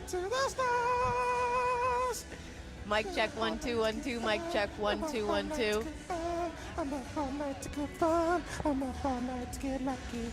to the stars. Mic check 1 2 1 2. Mic check 1 2 1 2. I'm up all night to get fun. I'm up all night to get lucky.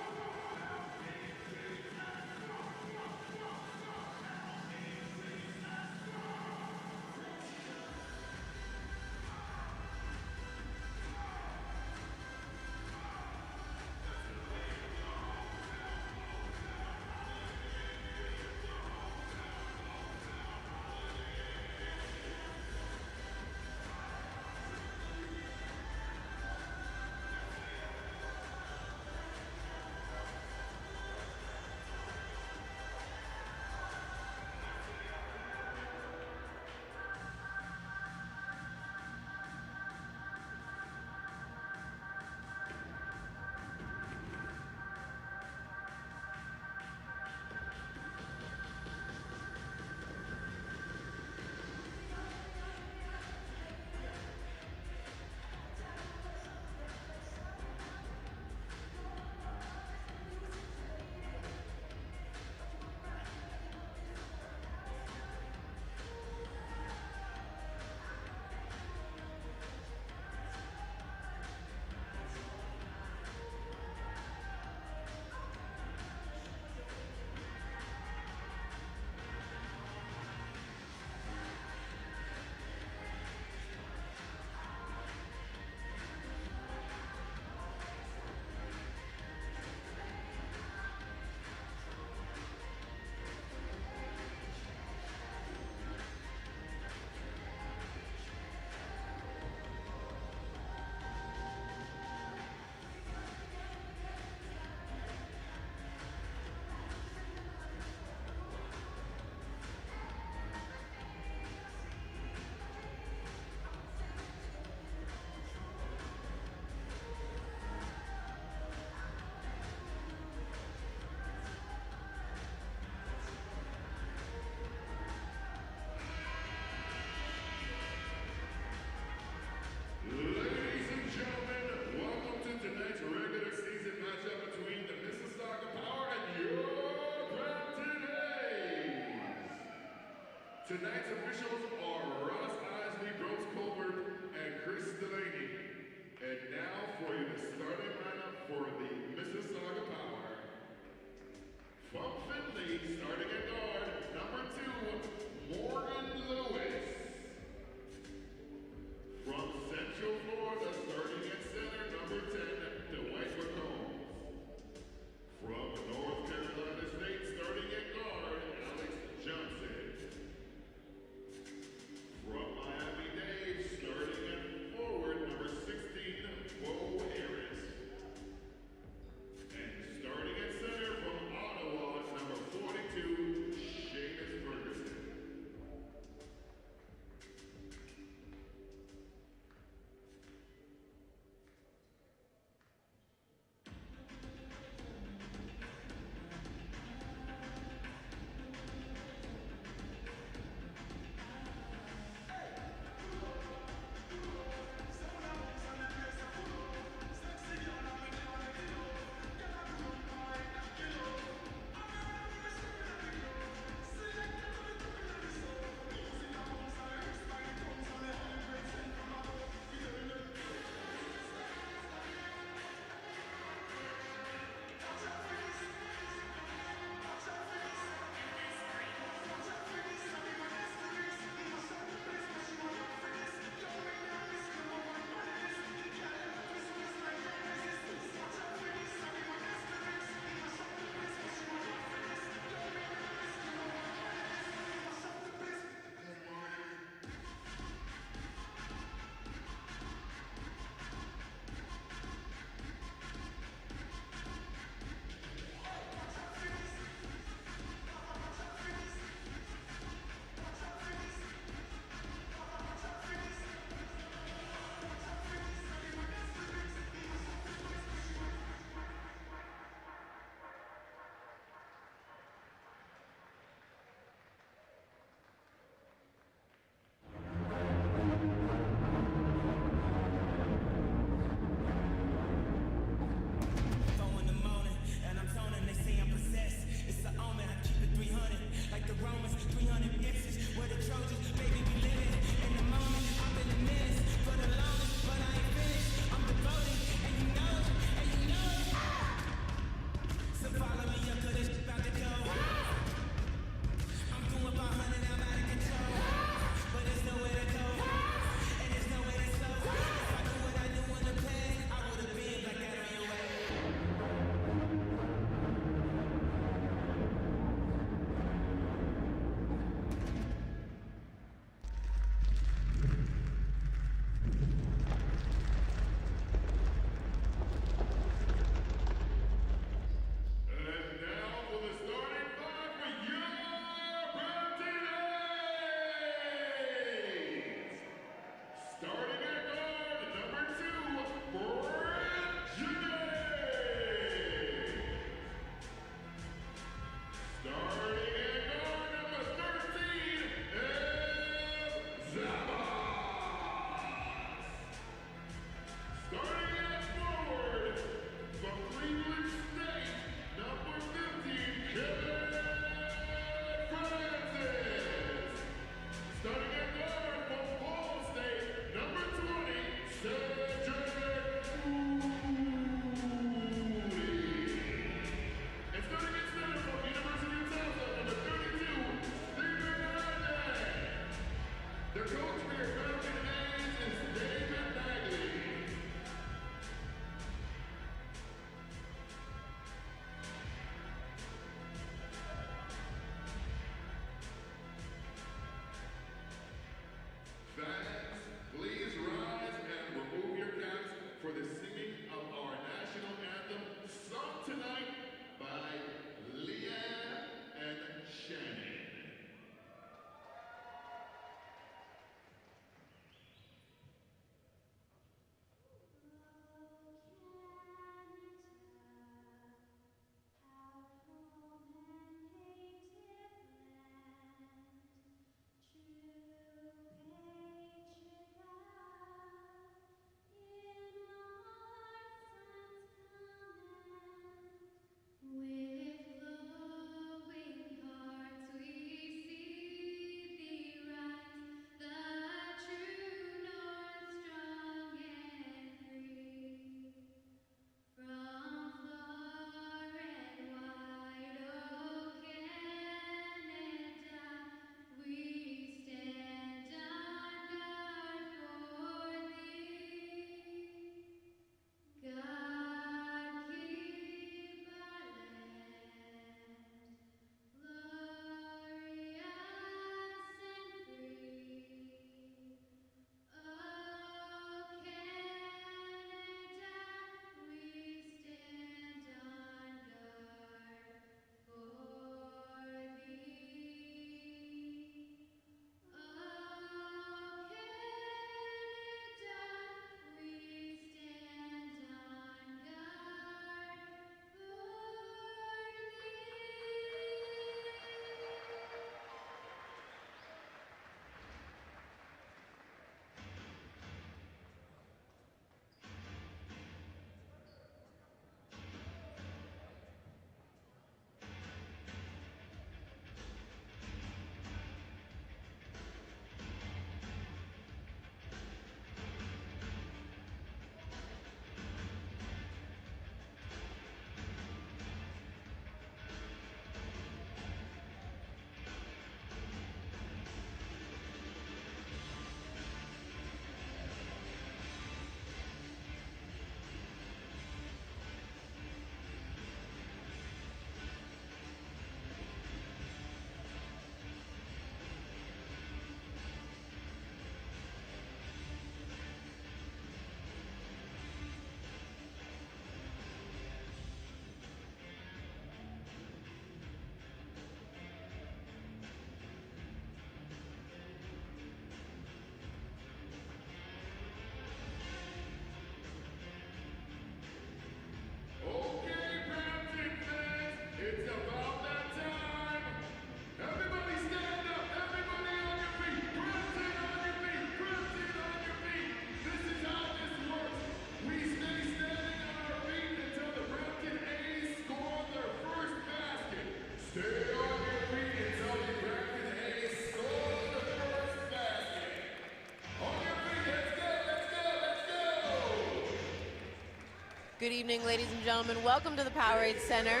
Good evening, ladies and gentlemen. Welcome to the Powerade Center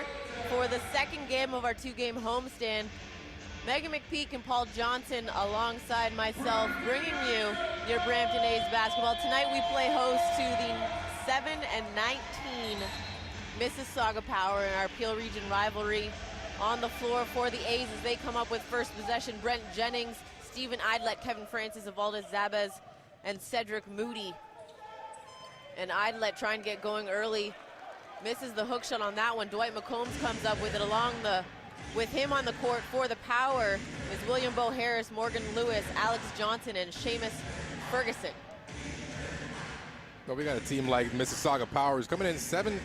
for the second game of our two-game homestand. Megan McPeak and Paul Johnson alongside myself, bringing you your Brampton A's basketball. Tonight we play host to the 7-19 Mississauga Power in our Peel Region rivalry. On the floor for the A's as they come up with first possession, Brent Jennings, Stephen Idlet, Kevin Francis, Evaldes Zabez, and Cedric Moody. And Idlet trying to get going early, misses the hook shot on that one. Dwight McCombs comes up with it with him on the court for the Power is William Bo Harris, Morgan Lewis, Alex Johnson, and Seamus Ferguson. Well, we got a team like Mississauga Power who's coming in seven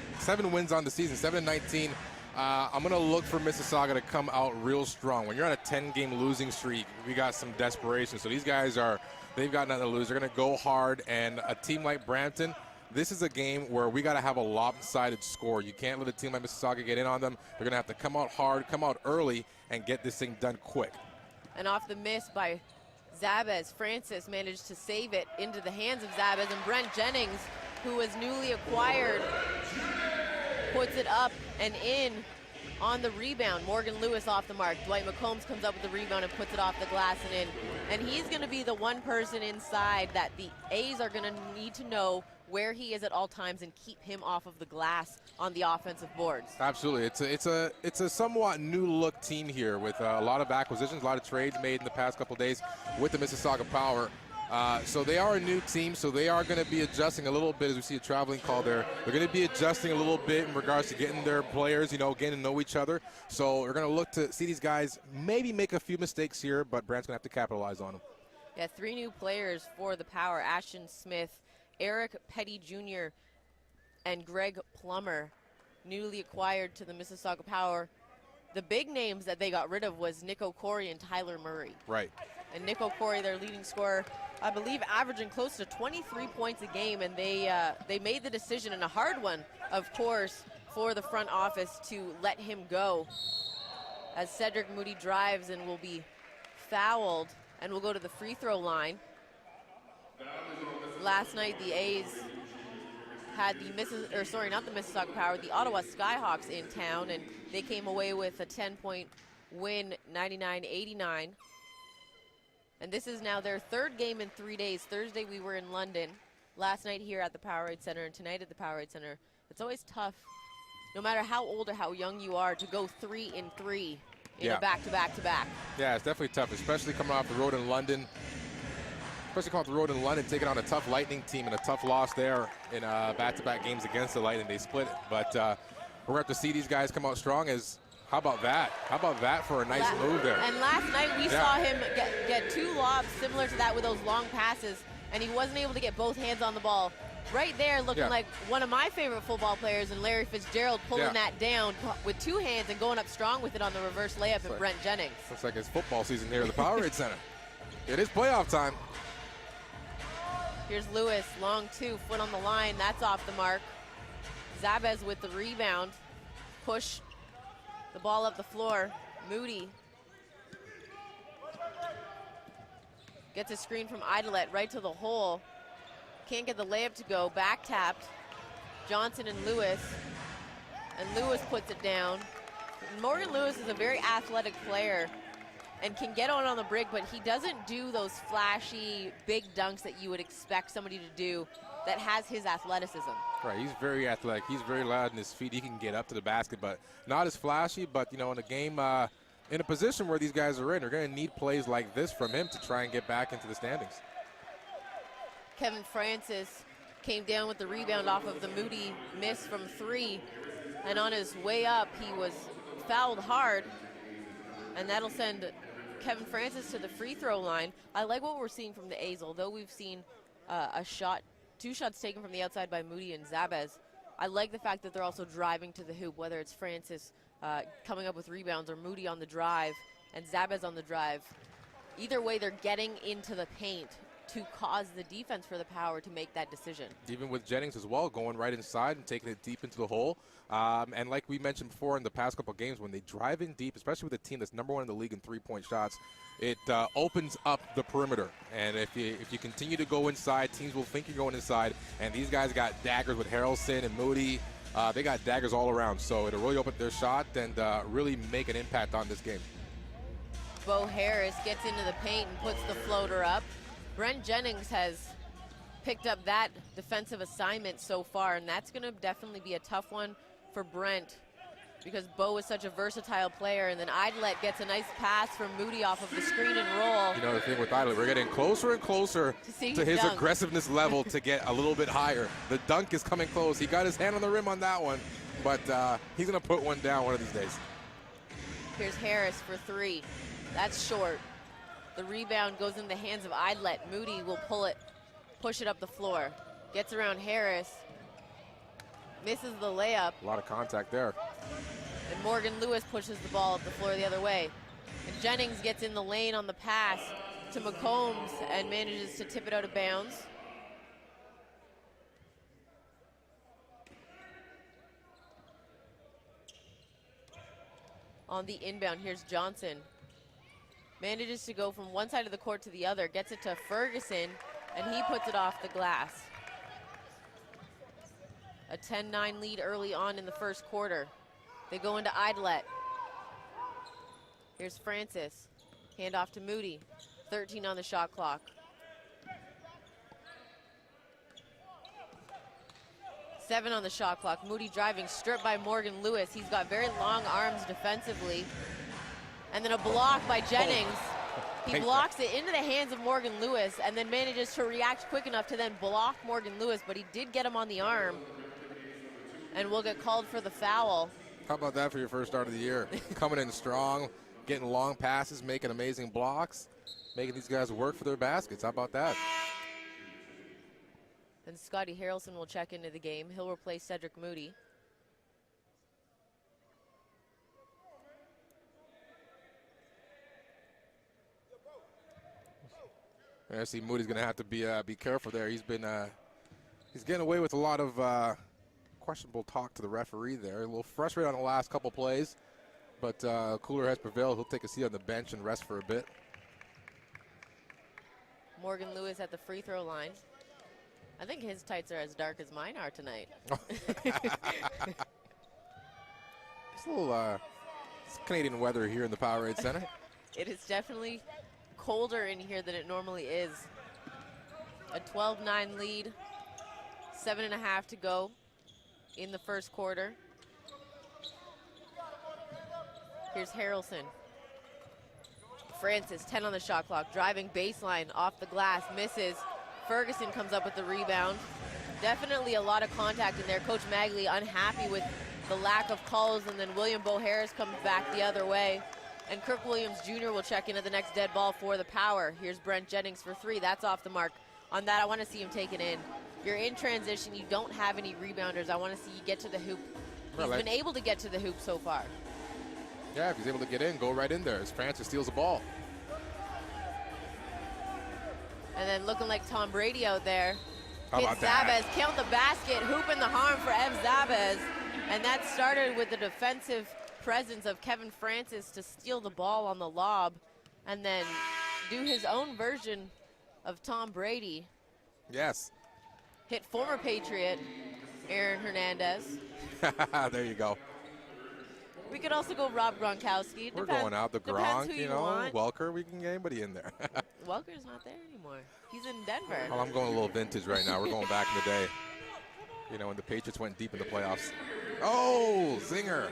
wins on the season, 7-19. I'm going to look for Mississauga to come out real strong. When you're on a 10-game losing streak, we got some desperation. So these guys they've got nothing to lose. They're going to go hard. And a team like Brampton, this is a game where we got to have a lopsided score. You can't let a team like Mississauga get in on them. They're going to have to come out hard, come out early, and get this thing done quick. And off the miss by Zabez, Francis managed to save it into the hands of Zabez, and Brent Jennings, who was newly acquired, puts it up and in on the rebound. Morgan Lewis off the mark. Dwight McCombs comes up with the rebound and puts it off the glass and in. And he's going to be the one person inside that the A's are going to need to know where he is at all times and keep him off of the glass on the offensive boards. Absolutely. It's a somewhat new look team here with a lot of acquisitions, a lot of trades made in the past couple days with the Mississauga Power. So they are a new team, so they are going to be adjusting a little bit as we see a traveling call there. They're going to be adjusting a little bit in regards to getting their players, getting to know each other. So we're going to look to see these guys maybe make a few mistakes here, but Brant's going to have to capitalize on them. Yeah, 3 new players for the Power. Ashton Smith, Eric Petty Jr., and Greg Plummer, newly acquired to the Mississauga Power. The big names that they got rid of was Nick O'Corey and Tyler Murray. Right. And Nick O'Corey, their leading scorer, I believe averaging close to 23 points a game, and they made the decision, and a hard one, of course, for the front office to let him go as Cedric Moody drives and will be fouled and will go to the free throw line. Last night the A's had the Mississauga Power, the Ottawa Skyhawks in town, and they came away with a 10-point win, 99-89. And this is now their third game in 3 days. Thursday we were in London, last night here at the Powerade Center, and tonight at the Powerade Center. It's always tough, no matter how old or how young you are, to go 3 in 3 in a back-to-back-to-back. Yeah, it's definitely tough, especially coming off the road in London. Taking on a tough Lightning team and a tough loss there in back-to-back games against the Lightning. They split it, but we're going to have to see these guys come out strong. How about that? How about that for a nice move there? And last night we saw him get 2 lobs similar to that with those long passes, and he wasn't able to get both hands on the ball. Right there looking like one of my favorite football players, and Larry Fitzgerald pulling that down with 2 hands and going up strong with it on the reverse layup and Brent Jennings. Looks like it's football season here at the Powerade Center. It is playoff time. Here's Lewis, long 2, foot on the line. That's off the mark. Zabez with the rebound. Push the ball up the floor. Moody gets a screen from Idlet right to the hole. Can't get the layup to go. Back tapped. Johnson and Lewis. And Lewis puts it down. Morgan Lewis is a very athletic player and can get on the break, but he doesn't do those flashy, big dunks that you would expect somebody to do that has his athleticism. Right, he's very athletic. He's very loud in his feet. He can get up to the basket, but not as flashy. But, in a game, in a position where these guys are in, they're going to need plays like this from him to try and get back into the standings. Kevin Francis came down with the rebound off of the Moody miss from 3. And on his way up, he was fouled hard. And that'll send Kevin Francis to the free throw line. I like what we're seeing from the A's, although we've seen 2 shots taken from the outside by Moody and Zabez. I like the fact that they're also driving to the hoop, whether it's Francis coming up with rebounds, or Moody on the drive and Zabez on the drive. Either way, they're getting into the paint to cause the defense for the Power to make that decision. Even with Jennings as well, going right inside and taking it deep into the hole. And like we mentioned before in the past couple of games, when they drive in deep, especially with a team that's #1 in the league in three-point shots, it opens up the perimeter. And if you continue to go inside, teams will think you're going inside. And these guys got daggers with Harrelson and Moody. They got daggers all around. So it'll really open their shot and really make an impact on this game. Bo Harris gets into the paint and puts the floater up. Brent Jennings has picked up that defensive assignment so far, and that's going to definitely be a tough one for Brent because Bo is such a versatile player. And then Idlet gets a nice pass from Moody off of the screen and roll. You know, the thing with Idlet, we're getting closer and closer to his dunk. aggressiveness level to get a little bit higher. The dunk is coming close. He got his hand on the rim on that one, but he's going to put one down one of these days. Here's Harris for three. That's short. The rebound goes in the hands of Idlet. Moody will push it up the floor. Gets around Harris. Misses the layup. A lot of contact there. And Morgan Lewis pushes the ball up the floor the other way. And Jennings gets in the lane on the pass to McCombs and manages to tip it out of bounds. On the inbound, here's Johnson. Manages to go from one side of the court to the other, gets it to Ferguson, and he puts it off the glass. A 10-9 lead early on in the first quarter. They go into Idlet. Here's Francis. Hand off to Moody. 13 on the shot clock. 7 on the shot clock. Moody driving, stripped by Morgan Lewis. He's got very long arms defensively. And then a block by Jennings. He blocks it into the hands of Morgan Lewis and then manages to react quick enough to then block Morgan Lewis, but he did get him on the arm and will get called for the foul. How about that for your first start of the year? Coming in strong, getting long passes, making amazing blocks, making these guys work for their baskets. How about that? Then Scotty Harrelson will check into the game. He'll replace Cedric Moody. I see Moody's going to have to be careful there. He's getting away with a lot of questionable talk to the referee there. A little frustrated on the last couple plays, but cooler has prevailed. He'll take a seat on the bench and rest for a bit. Morgan Lewis at the free throw line. I think his tights are as dark as mine are tonight. It's a little it's Canadian weather here in the Powerade Center. It is definitely colder in here than it normally is. A 12-9 lead, 7.5 to go in the first quarter. Here's Harrelson. Francis, 10 on the shot clock, driving baseline off the glass, misses. Ferguson comes up with the rebound. Definitely a lot of contact in there. Coach Magley unhappy with the lack of calls, and then William Bo Harris comes back the other way. And Kirk Williams Jr. will check in at the next dead ball for the Power. Here's Brent Jennings for three. That's off the mark. On that, I want to see him take it in. You're in transition. You don't have any rebounders. I want to see you get to the hoop. He's been able to get to the hoop so far. Yeah, if he's able to get in, go right in there as Francis steals the ball. And then looking like Tom Brady out there. How about that? Zabez, count the basket, hoop in the harm for Ev Zabez. And that started with the defensive presence of Kevin Francis to steal the ball on the lob and then do his own version of Tom Brady. Yes. Hit former Patriot Aaron Hernandez. There you go. We could also go Rob Gronkowski. We're going out the Gronk, you know, Welker. We can get anybody in there. Welker's not there anymore. He's in Denver. Well, I'm going a little vintage right now. We're going back in the day. You know, when the Patriots went deep in the playoffs. Oh, zinger.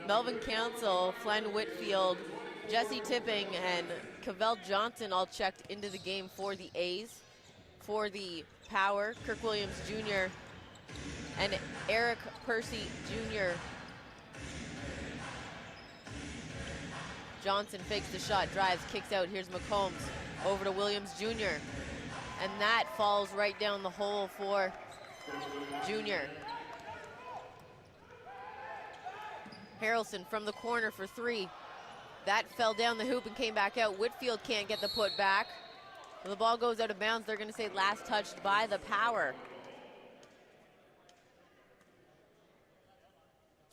Melvin Council, Flen Whitfield, Jesse Tipping, and Cavell Johnson all checked into the game for the A's. For the Power, Kirk Williams Jr. and Eric Percy Jr. Johnson fakes the shot, drives, kicks out. Here's McCombs over to Williams Jr. And that falls right down the hole for Junior. Harrelson from the corner for three. That fell down the hoop and came back out. Whitfield can't get the put back. When the ball goes out of bounds, they're going to say last touched by the Power.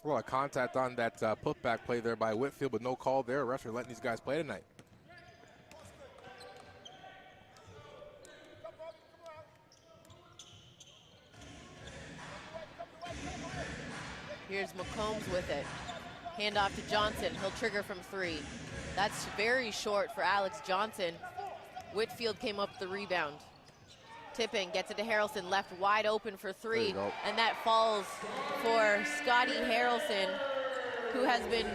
A lot of contact on that putback play there by Whitfield, but no call there. Refs are letting these guys play tonight. Here's McCombs with it. Hand off to Johnson. He'll trigger from three. That's very short for Alex Johnson. Whitfield came up the rebound. Tipping, gets it to Harrelson, left wide open for three. And that falls for Scotty Harrelson, who has been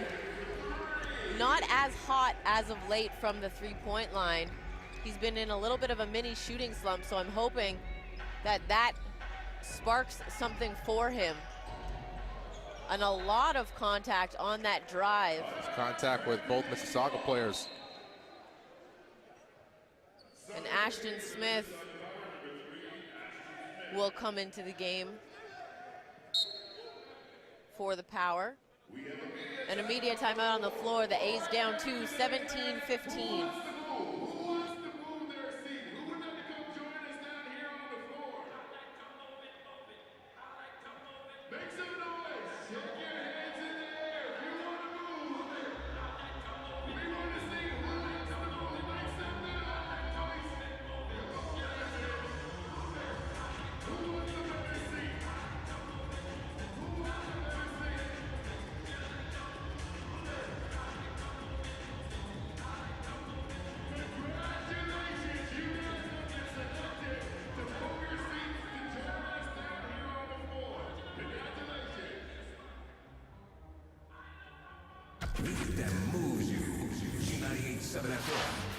not as hot as of late from the three-point line. He's been in a little bit of a mini shooting slump, so I'm hoping that that sparks something for him. And a lot of contact on that drive. There's contact with both Mississauga players. And Ashton Smith will come into the game for the Power. An immediate timeout on the floor. The A's down to 17-15. Music that moves you. 98.7 FM.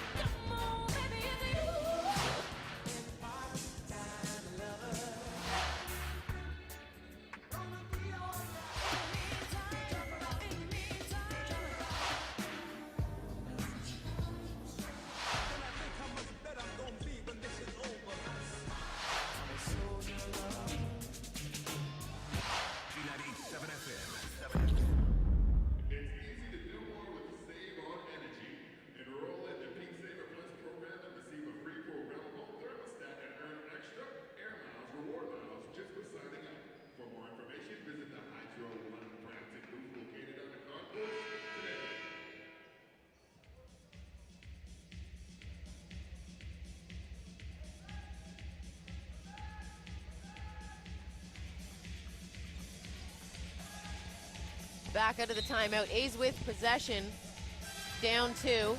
Back out of the timeout. A's with possession. Down two.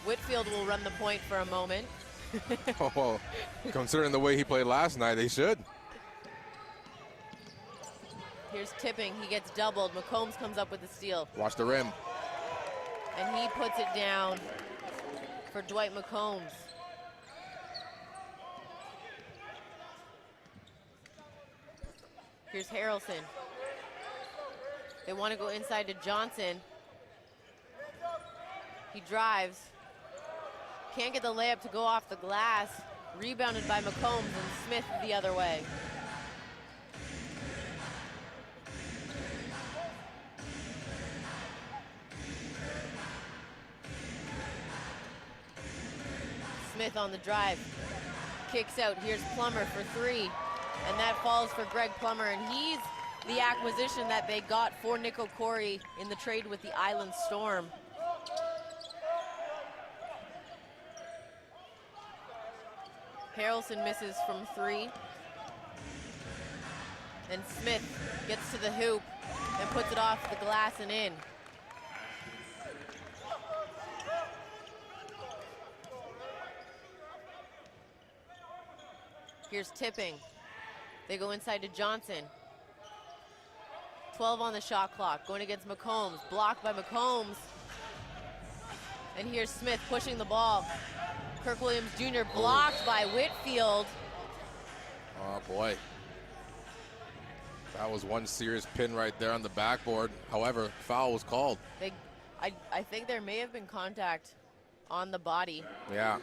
Whitfield will run the point for a moment. Oh, considering the way he played last night, they should. Here's Tipping. He gets doubled. McCombs comes up with the steal. Watch the rim. And he puts it down for Dwight McCombs. Here's Harrelson. They want to go inside to Johnson. He drives. Can't get the layup to go off the glass. Rebounded by McCombs and Smith the other way. Smith on the drive. Kicks out. Here's Plummer for three. And that falls for Greg Plummer, and he's the acquisition that they got for Nick Okori in the trade with the Island Storm. Harrelson misses from three. And Smith gets to the hoop and puts it off the glass and in. Here's Tipping. They go inside to Johnson. 12 on the shot clock, going against McCombs. Blocked by McCombs. And here's Smith pushing the ball. Kirk Williams Jr. blocked by Whitfield. Oh, boy. That was one serious pin right there on the backboard. However, foul was called. I think there may have been contact on the body. Yeah.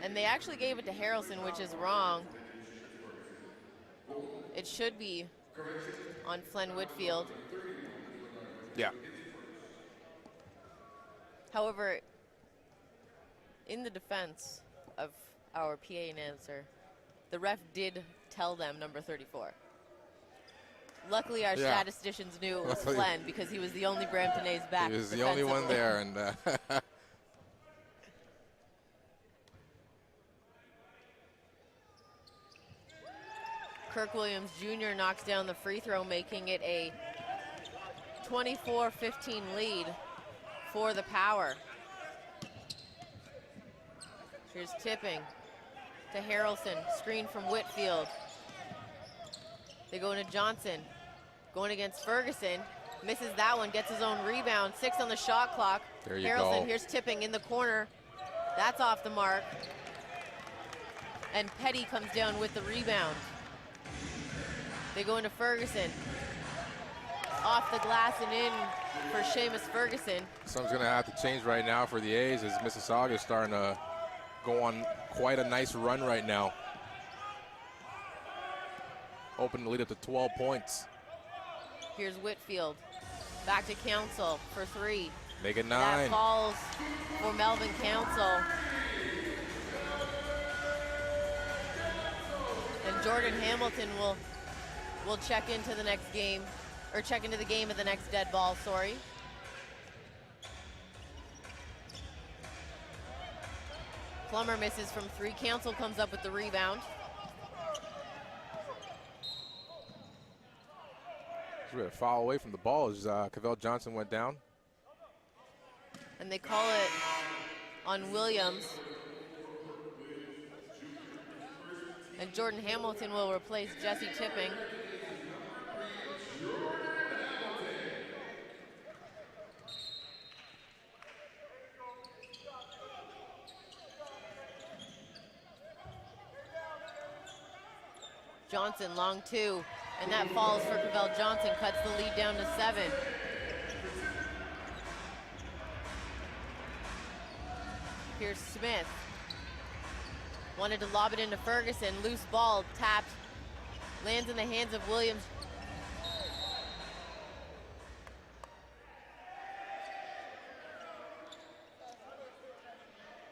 And they actually gave it to Harrelson, which is wrong. It should be on Flynn Whitfield. Yeah. However, in the defense of our PA announcer, the ref did tell them number 34. Luckily, our statisticians knew it was Flynn because he was the only Brampton A's back. He was the only one there. And Kirk Williams Jr. knocks down the free throw, making it a 24-15 lead for the Power. Here's Tipping to Harrelson, screen from Whitfield. They go into Johnson, going against Ferguson, misses that one, gets his own rebound, 6 on the shot clock. There you Harrelson, go. here's Tipping in the corner. That's off the mark. And Petty comes down with the rebound. They go into Ferguson. Off the glass and in for Seamus Ferguson. something's going to have to change right now for the A's as Mississauga is starting to go on quite a nice run right now. Open the lead up to 12 points. Here's Whitfield. Back to Council for 3. Make it 9. That falls for Melvin Council. And Jordan Hamilton will check into the next game, or check into the game at the next dead ball, sorry. Plummer misses from 3. Council comes up with the rebound. We had a foul away from the ball as Cavell Johnson went down. And they call it on Williams. And Jordan Hamilton will replace Jesse Tipping. Johnson, long 2, and that falls for Cavell Johnson, cuts the lead down to 7. Here's Smith. Wanted to lob it into Ferguson, loose ball, tapped, lands in the hands of Williams.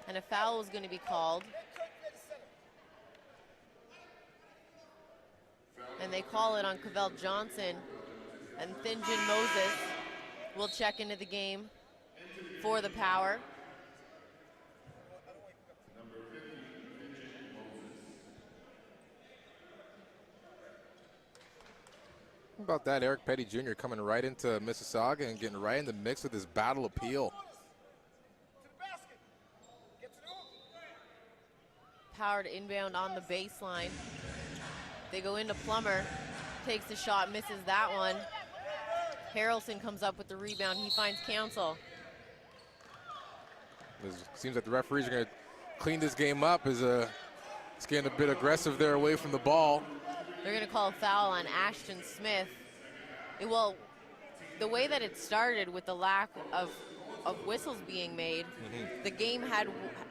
And a foul is going to be called. And they call it on Cavell Johnson, and Thinjin Moses will check into the game for the Power. How about that? Eric Petty Jr. coming right into Mississauga and getting right in the mix with his battle appeal. Power to inbound on the baseline. They go into Plummer, takes the shot, misses that one. Harrelson comes up with the rebound. He finds Council. It seems like the referees are going to clean this game up. It's getting a bit aggressive there away from the ball. They're going to call a foul on Ashton Smith. Well, the way that it started with the lack of whistles being made, the game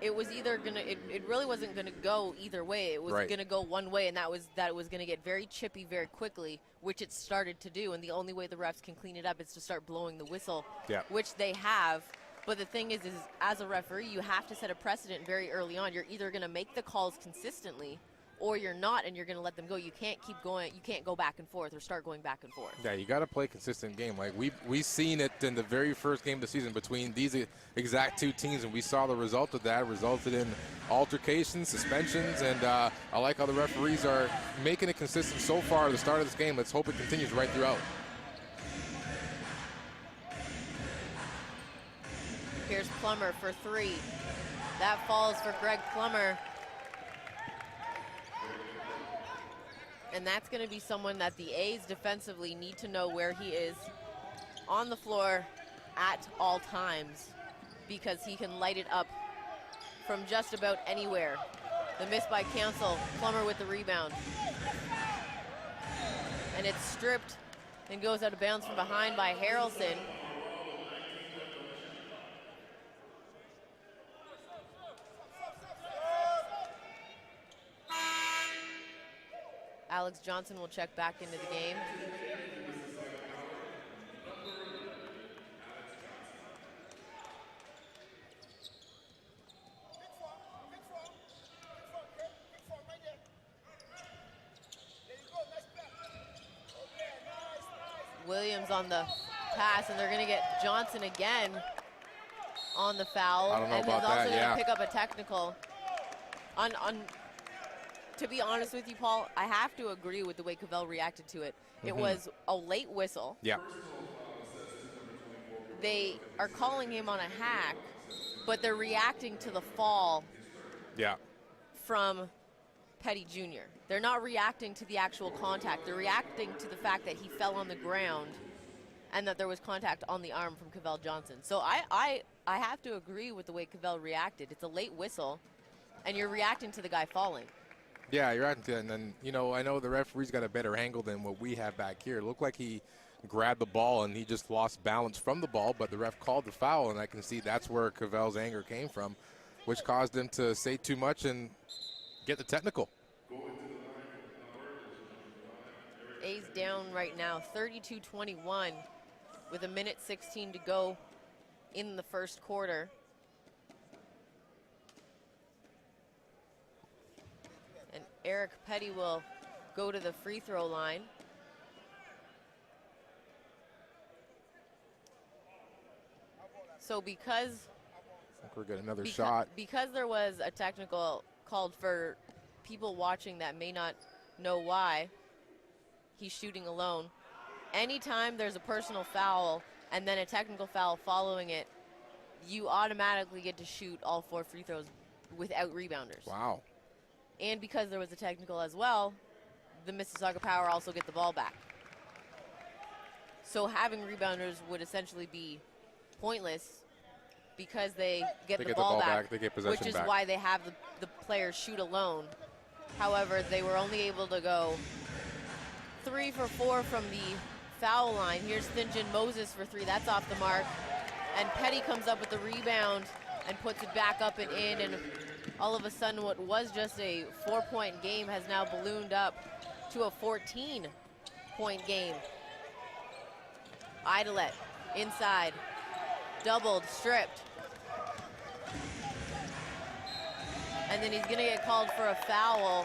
it was either gonna, it really wasn't gonna go either way. It was gonna go one way, and that it was gonna get very chippy very quickly, which it started to do. And the only way the refs can clean it up is to start blowing the whistle, which they have. But the thing is as a referee, you have to set a precedent very early on. You're either gonna make the calls consistently, or you're not, and you're going to let them go. You can't keep going. You can't go back and forth or start going back and forth. Yeah, you got to play a consistent game. Like we seen it in the very first game of the season between these exact two teams, and we saw the result of that. Resulted in altercations, suspensions, and I like how the referees are making it consistent so far at the start of this game. Let's hope it continues right throughout. Here's Plummer for 3. That falls for Greg Plummer. And that's going to be someone that the A's defensively need to know where he is on the floor at all times, because he can light it up from just about anywhere. The miss by Council, Plummer with the rebound. And it's stripped and goes out of bounds from behind by Harrelson. Alex Johnson will check back into the game. Williams on the pass, and they're going to get Johnson again on the foul. I don't know and about he's also that, going to yeah. pick up a technical. To be honest with you, Paul, I have to agree with the way Cavell reacted to it. It was a late whistle. Yeah. They are calling him on a hack, but they're reacting to the fall Yeah. from Petty Jr. They're not reacting to the actual contact. They're reacting to the fact that he fell on the ground and that there was contact on the arm from Cavell Johnson. So I have to agree with the way Cavell reacted. It's a late whistle, and you're reacting to the guy falling. Yeah, you're right. And then, you know, I know the referee's got a better angle than what we have back here. It looked like he grabbed the ball and he just lost balance from the ball, but the ref called the foul, and I can see that's where Cavell's anger came from, which caused him to say too much and get the technical. A's down right now, 32-21, with 1:16 to go in the first quarter. And Eric Petty will go to the free throw line. So because I think we're getting another shot. Because there was a technical called for people watching that may not know why, he's shooting alone. Anytime there's a personal foul and then a technical foul following it, you automatically get to shoot all 4 free throws without rebounders. Wow. And because there was a technical as well, the Mississauga Power also get the ball back. So having rebounders would essentially be pointless because they get the ball back, they get possession which is back. why they have the players shoot alone. However, they were only able to go 3 for 4 from the foul line. Here's Thinjin Moses for 3. That's off the mark. And Petty comes up with the rebound and puts it back up and in. And all of a sudden, what was just a 4-point game has now ballooned up to a 14-point game. Idolet inside, doubled, stripped. And then he's going to get called for a foul.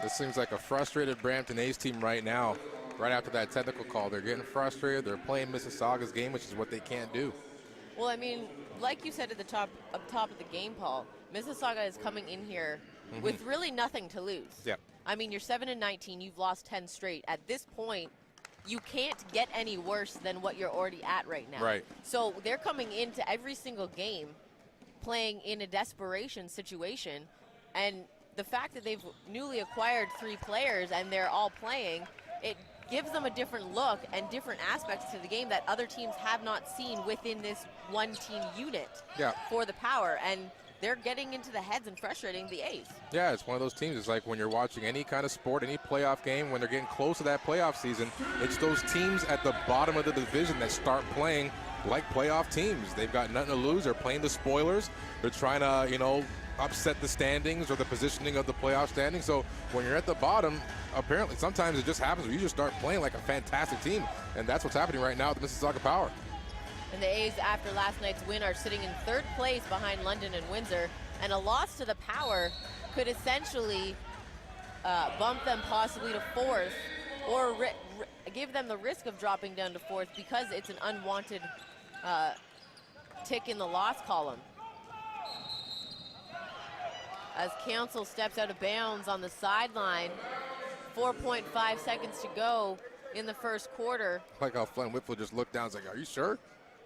This seems like a frustrated Brampton A's team right now. Right after that technical call, they're getting frustrated. They're playing Mississauga's game, which is what they can't do. Well, I mean, like you said at the top of the game, Paul, Mississauga is coming in here with really nothing to lose. Yep. I mean, you're 7-19. You've lost 10 straight. At this point, you can't get any worse than what you're already at right now. Right. So they're coming into every single game playing in a desperation situation, and the fact that they've newly acquired 3 players and they're all playing, it gives them a different look and different aspects to the game that other teams have not seen within this one-team unit for the Power, and they're getting into the heads and frustrating the A's. Yeah, it's one of those teams. It's like when you're watching any kind of sport, any playoff game, when they're getting close to that playoff season, it's those teams at the bottom of the division that start playing like playoff teams. They've got nothing to lose. They're playing the spoilers. They're trying to, you know, upset the standings or the positioning of the playoff standings. So when you're at the bottom, apparently sometimes it just happens where you just start playing like a fantastic team, and that's what's happening right now at the Mississauga Power. And the A's, after last night's win, are sitting in 3rd place behind London and Windsor, and a loss to the Power could essentially bump them possibly to 4th or give them the risk of dropping down to 4th because it's an unwanted tick in the loss column. As Council steps out of bounds on the sideline, 4.5 seconds to go in the first quarter. I like how Flynn Whitfield just looked down and was like, are you sure?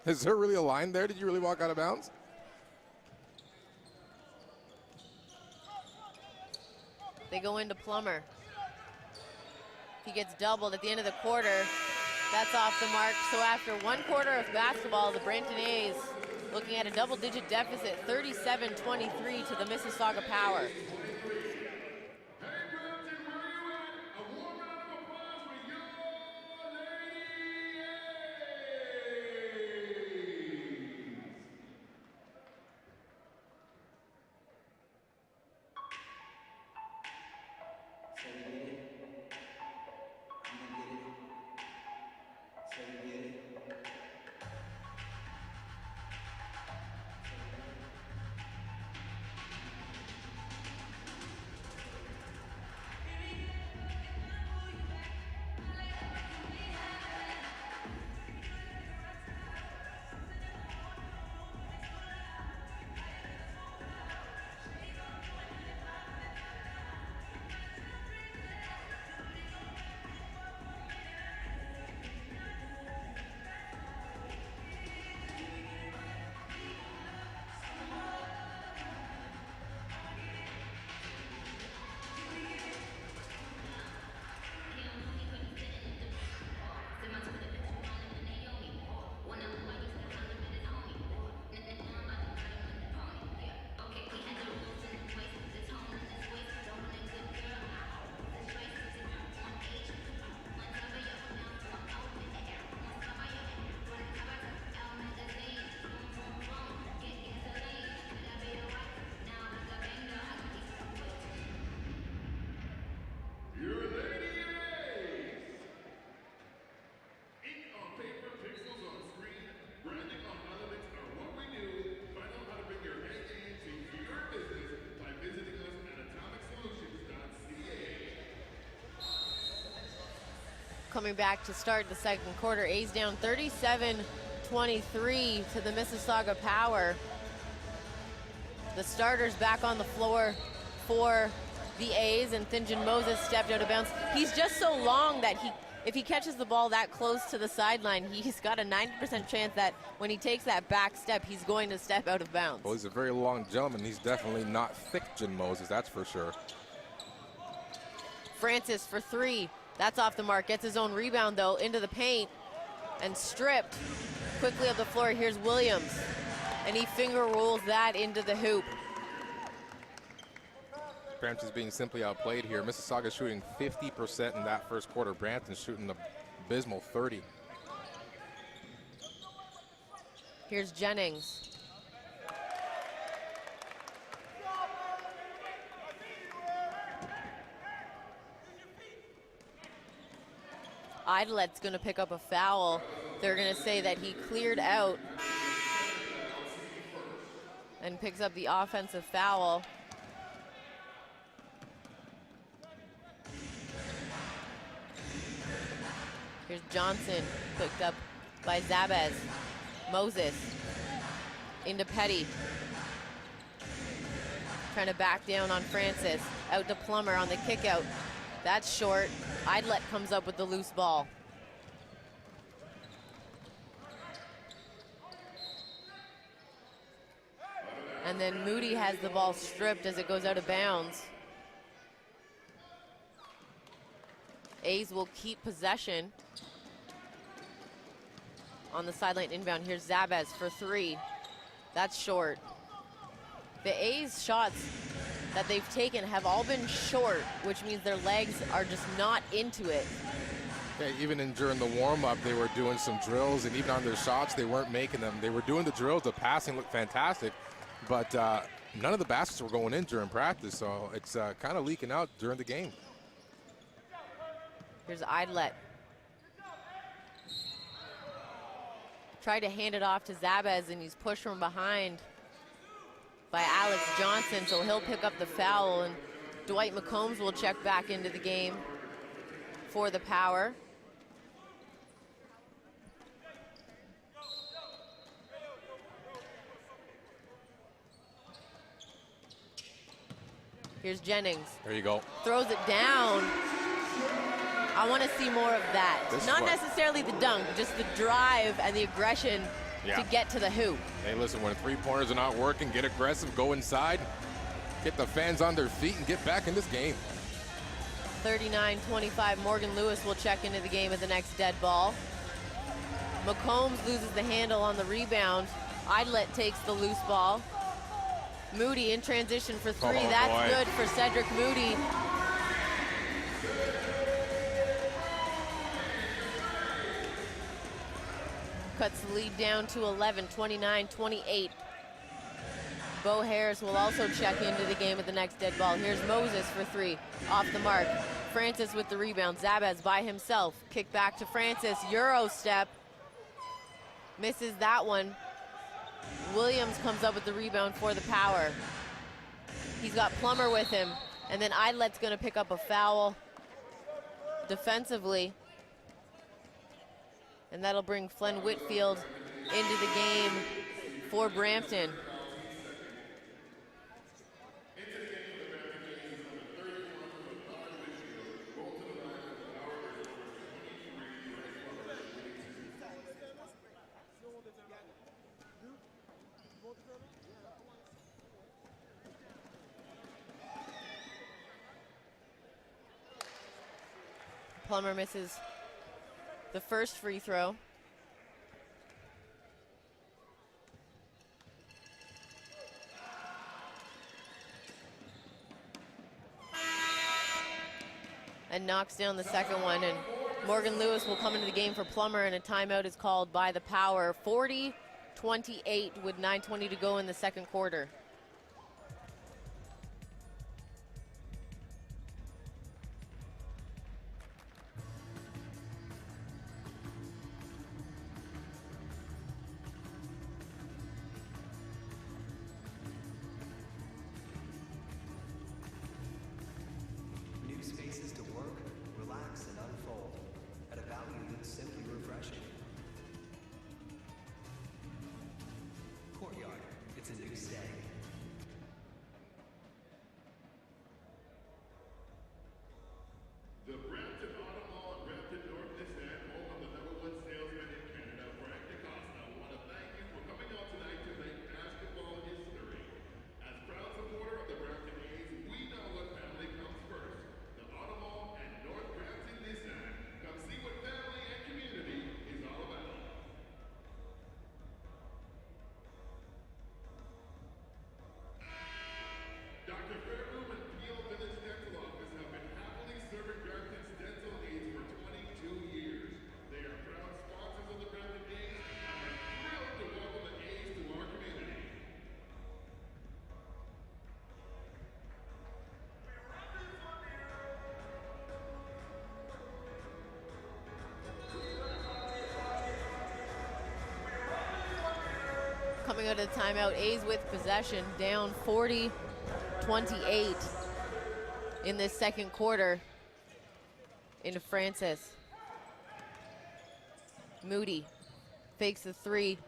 Is there really a line there? Did you really walk out of bounds? They go into Plummer. He gets doubled at the end of the quarter. That's off the mark. So after 1 quarter of basketball, the Brampton A's looking at a double-digit deficit, 37-23 to the Mississauga Power. coming back to start the second quarter. A's down 37-23 to the Mississauga Power. The starters back on the floor for the A's, and Thinjin Moses stepped out of bounds. He's just so long that if he catches the ball that close to the sideline, he's got a 90% chance that when he takes that back step, he's going to step out of bounds. Well, he's a very long gentleman. He's definitely not thick, Jin Moses, that's for sure. Francis for three. That's off the mark. Gets his own rebound, though, into the paint and stripped. Quickly up the floor, here's Williams. And he finger rolls that into the hoop. Brampton's being simply outplayed here. Mississauga shooting 50% in that first quarter. Brampton's shooting the abysmal 30. Here's Jennings. Idlet's going to pick up a foul. They're going to say that he cleared out and picks up the offensive foul. Here's Johnson, picked up by Zabez. Moses into Petty. Trying to back down on Francis. Out to Plummer on the kick out. That's short. Idlet comes up with the loose ball. And then Moody has the ball stripped as it goes out of bounds. A's will keep possession. On the sideline inbound, here's Zabez for three. That's short. The A's shots that they've taken have all been short, which means their legs are just not into it. Yeah, even during the warm-up, they were doing some drills, and even on their shots, they weren't making them. They were doing the drills. The passing looked fantastic, but none of the baskets were going in during practice, so it's kind of leaking out during the game. Here's Idlet. Tried to hand it off to Zabez, and he's pushed from behind by Alex Johnson, so he'll pick up the foul, and Dwight McCombs will check back into the game for the Power. Here's Jennings. There you go. Throws it down. I want to see more of that. Not necessarily the dunk, just the drive and the aggression to get to the hoop. Hey, listen, when three-pointers are not working, get aggressive, go inside, get the fans on their feet, and get back in this game. 39-25, Morgan Lewis will check into the game at the next dead ball. McCombs loses the handle on the rebound. Idlet takes the loose ball. Moody in transition for three. That's good for Cedric Moody. Cuts the lead down to 11, 29-28. Bo Harris will also check into the game at the next dead ball. Here's Moses for three, off the mark. Francis with the rebound. Zabez by himself. Kick back to Francis. Euro step. Misses that one. Williams comes up with the rebound for the Power. He's got Plummer with him. And then Idlet's going to pick up a foul defensively. And that'll bring Flenn Whitfield into the game for Brampton. Plummer misses the first free throw. And knocks down the second one, and Morgan Lewis will come into the game for Plummer, and a timeout is called by the Power. 40-28 with 9:20 to go in the second quarter. New spaces to work, relax, and unfold at a coming out of the timeout. A's with possession, down 40-28 in this second quarter. Into Francis. Moody fakes the three,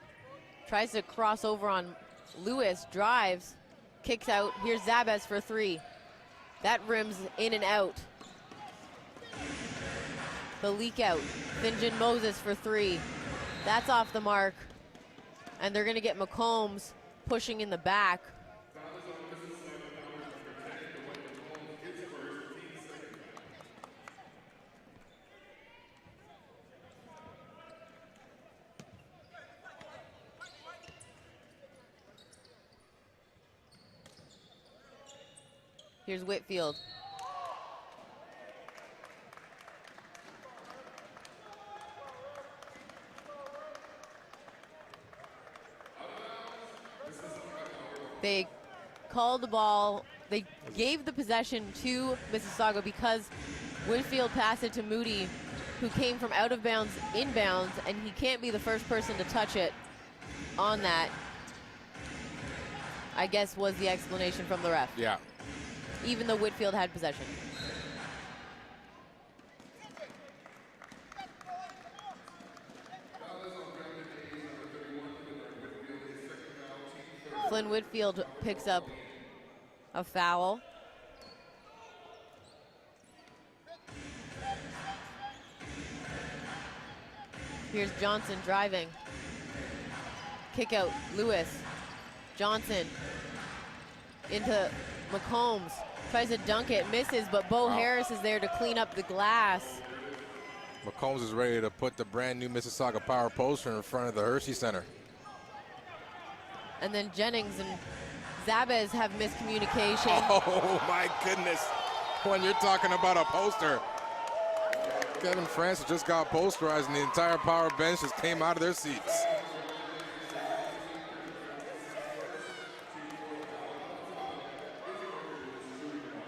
tries to cross over on Lewis, drives, kicks out. Here's Zabez for three. That rims in and out. The leak out. Finjan Moses for three. That's off the mark. And they're going to get McCombs pushing in the back. Here's Whitfield. They called the ball. They gave the possession to Mississauga because Whitfield passed it to Moody, who came from out of bounds, inbounds, and he can't be the first person to touch it on that, I guess, was the explanation from the ref. Yeah. Even though Whitfield had possession. Flynn Whitfield picks up a foul. Here's Johnson driving. Kick out, Lewis. Johnson into McCombs. Tries to dunk it, misses, but Bo Harris is there to clean up the glass. McCombs is ready to put the brand new Mississauga Power poster in front of the Hershey Center. And then Jennings and Zabez have miscommunication. Oh my goodness. When you're talking about a poster. Kevin Francis just got posterized and the entire Power bench just came out of their seats.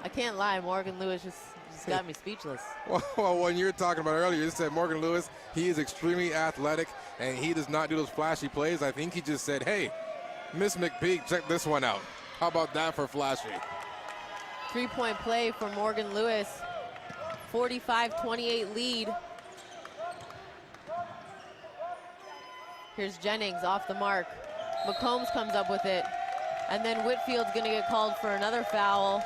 I can't lie, Morgan Lewis just got me speechless. Well, when you were talking about earlier, you said Morgan Lewis, he is extremely athletic and he does not do those flashy plays. I think he just said, hey, Miss McPeak, check this one out. How about that for flashy? 3-point play for Morgan Lewis. 45-28 lead. Here's Jennings off the mark. McCombs comes up with it. And then Whitfield's gonna get called for another foul.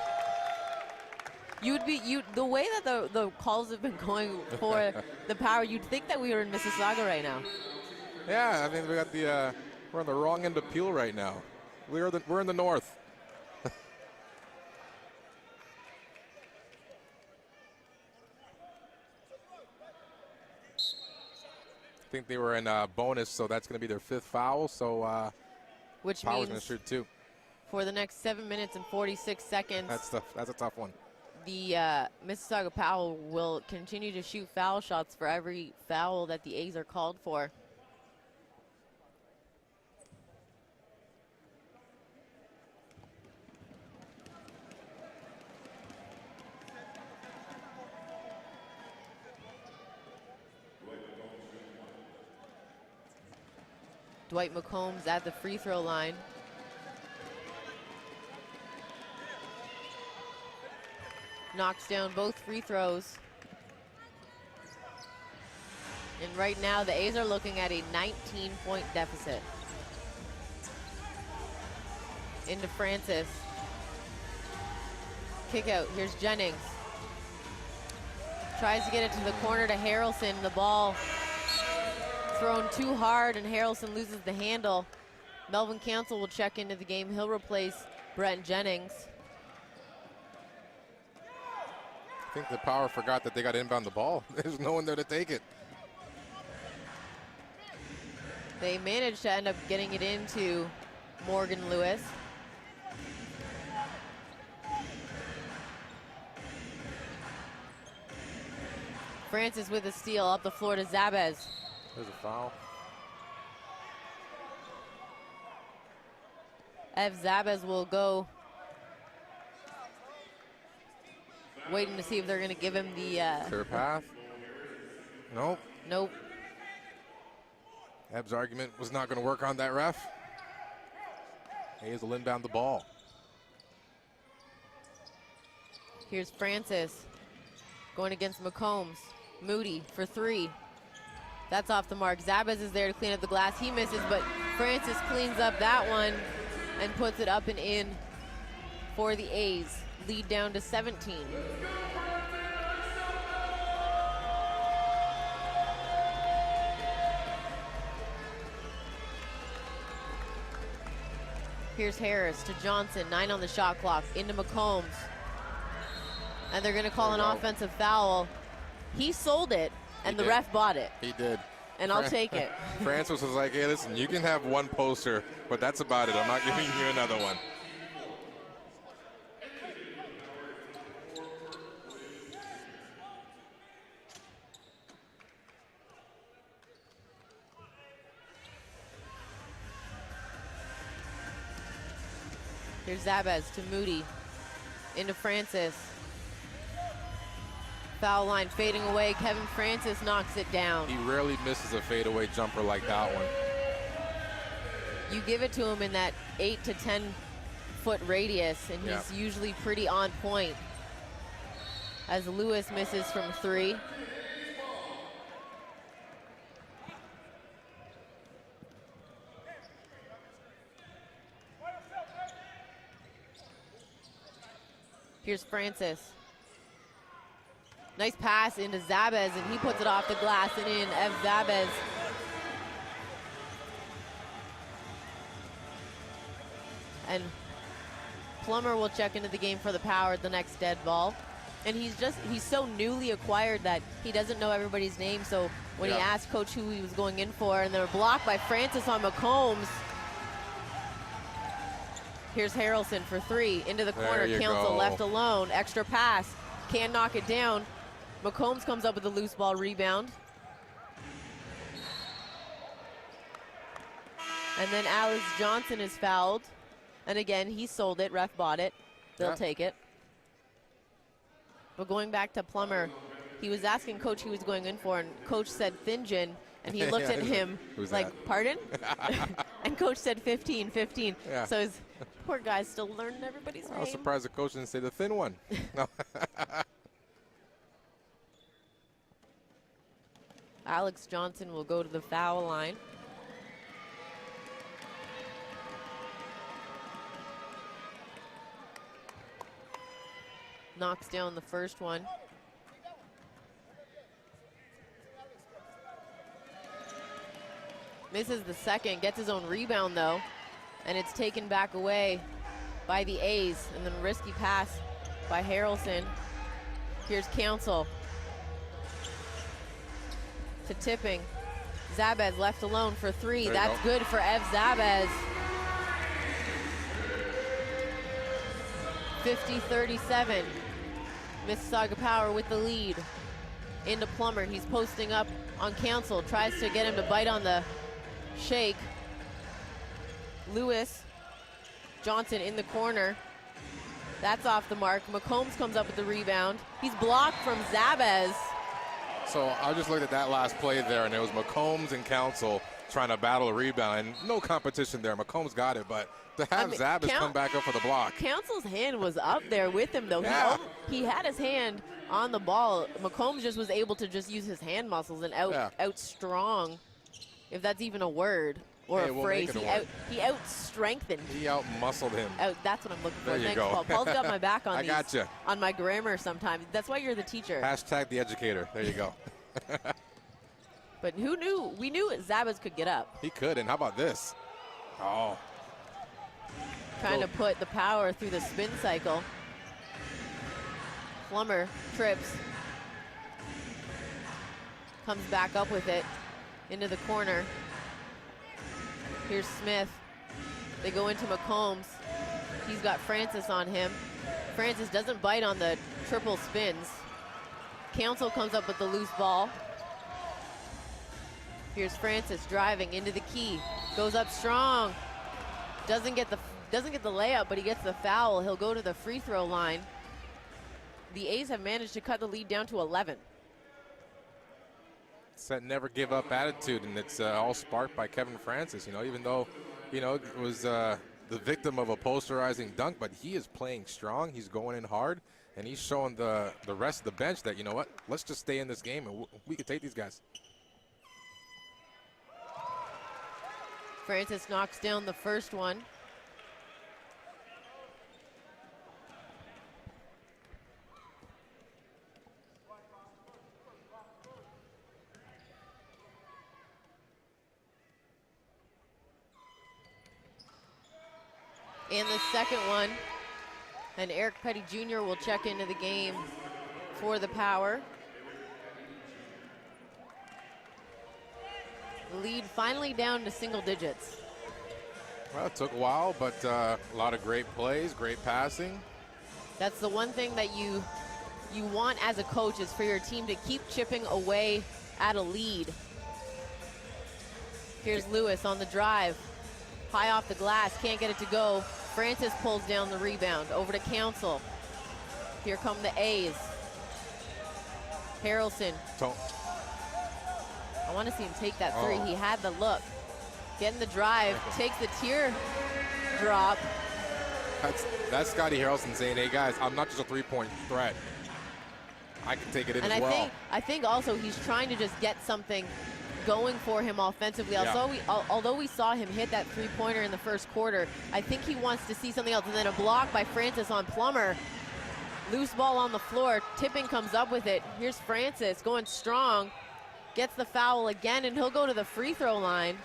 The way that the calls have been going for the Power, you'd think that we were in Mississauga right now. Yeah, I think we got the we're on the wrong end of Peel right now. We're in the north. I think they were in bonus, so that's going to be their fifth foul. So which Power's means going to shoot two. For the next 7 minutes and 46 seconds, That's a tough one. The Mississauga Power will continue to shoot foul shots for every foul that the A's are called for. Dwight McCombs at the free throw line. Knocks down both free throws. And right now the A's are looking at a 19-point deficit. Into Francis. Kick out, here's Jennings. Tries to get it to the corner to Harrelson. The ball thrown too hard and Harrelson loses the handle. Melvin Council will check into the game. He'll replace Brent Jennings. I think the Power forgot that they got to inbound the ball. There's no one there to take it. They managed to end up getting it into Morgan Lewis. Francis with a steal up the floor to Zabez. There's a foul. Ev Zabez will go. Waiting to see if they're going to give him the... Clear path. Nope. Nope. Eb's argument was not going to work on that ref. Hayes will inbound the ball. Here's Francis going against McCombs. Moody for 3. That's off the mark. Zabez is there to clean up the glass. He misses, but Francis cleans up that one and puts it up and in for the A's. Lead down to 17. Here's Harris to Johnson, 9 on the shot clock, into McCombs. And they're gonna call an offensive foul. He sold it, and the ref bought it. He did. And I'll take it. Francis was like, hey, listen, you can have one poster, but that's about it. I'm not giving you another one. Here's Zabez to Moody, into Francis. Foul line fading away. Kevin Francis knocks it down. He rarely misses a fadeaway jumper like that one. You give it to him in that 8 to 10 foot radius, and he's usually pretty on point. As Lewis misses from 3. Here's Francis. Nice pass into Zabez, and he puts it off the glass and in. Ev Zabez. And Plummer will check into the game for the Power at the next dead ball. And he's so newly acquired that he doesn't know everybody's name. So when he asked Coach who he was going in for, and they were blocked by Francis on McCombs. Here's Harrelson for 3, into the corner. Council left alone, extra pass, can't knock it down. McCombs comes up with a loose ball rebound. And then Alex Johnson is fouled. And again, he sold it, ref bought it. They'll take it. But going back to Plummer, he was asking Coach who he was going in for, and Coach said Finjan, and he looked at him like, pardon? And Coach said 15, 15. Yeah. So his poor guy's still learning everybody's name. I was surprised the coach didn't say the thin one. No. Alex Johnson will go to the foul line. Knocks down the first one. Misses the second, gets his own rebound though, and it's taken back away by the A's, and then a risky pass by Harrelson. Here's Council to Tipping. Zabez left alone for 3. That's good for Ev Zabez. 50-37. Mississauga Power with the lead. Into Plummer. He's posting up on Council. Tries to get him to bite on the shake. Lewis. Johnson in the corner. That's off the mark. McCombs comes up with the rebound. He's blocked from Zabez. So I just looked at that last play there, and it was McCombs and Council trying to battle a rebound, and no competition there. McCombs got it, but to have Zabez come back up for the block. Council's hand was up there with him, though. Yeah. He had his hand on the ball. McCombs just was able to just use his hand muscles and out strong, if that's even a word or a phrase. He out-strengthened. He out-muscled him. That's what I'm looking for. There you Thanks, go. Paul. Paul's got my back on I these. gotcha. On my grammar sometimes. That's why you're the teacher. Hashtag the educator. There you go. But who knew? We knew Zabez could get up. He could, and how about this? Oh. Trying to put the Power through the spin cycle. Plummer trips. Comes back up with it into the corner. Here's Smith. They go into McCombs. He's got Francis on him. Francis doesn't bite on the triple spins. Council comes up with the loose ball. Here's Francis driving into the key. Goes up strong. Doesn't get the layup, but he gets the foul. He'll go to the free throw line. The A's have managed to cut the lead down to 11. It's that never give up attitude, and it's all sparked by Kevin Francis. You know, even though, you know, it was the victim of a posterizing dunk, but he is playing strong. He's going in hard, and he's showing the rest of the bench that, you know what, let's just stay in this game, and we can take these guys. Francis knocks down the first one. And the second one, and Eric Petty Jr. will check into the game for the Power. The lead finally down to single digits. Well, it took a while, but a lot of great plays, great passing. That's the one thing that you want as a coach, is for your team to keep chipping away at a lead. Here's Lewis on the drive. High off the glass, can't get it to go. Francis pulls down the rebound. Over to Council. Here come the A's. Harrelson. I want to see him take that three. He had the look. Getting the drive, takes the tear drop. That's Scotty Harrelson saying, hey guys, I'm not just a three-point threat. I can take it in as well. I think also he's trying to just get something going for him offensively. Yeah. Although we saw him hit that three-pointer in the first quarter, I think he wants to see something else. And then a block by Francis on Plummer. Loose ball on the floor. Tipping comes up with it. Here's Francis going strong. Gets the foul again, and he'll go to the free throw line.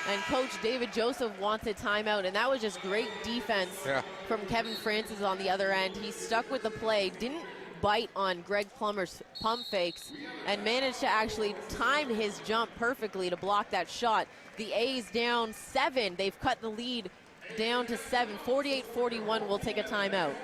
And Coach David Joseph wants a timeout, and that was just great defense from Kevin Francis on the other end. He stuck with the play, didn't bite on Greg Plummer's pump fakes, and managed to actually time his jump perfectly to block that shot. The A's down 7. They've cut the lead down to 7. 48-41 will take a timeout.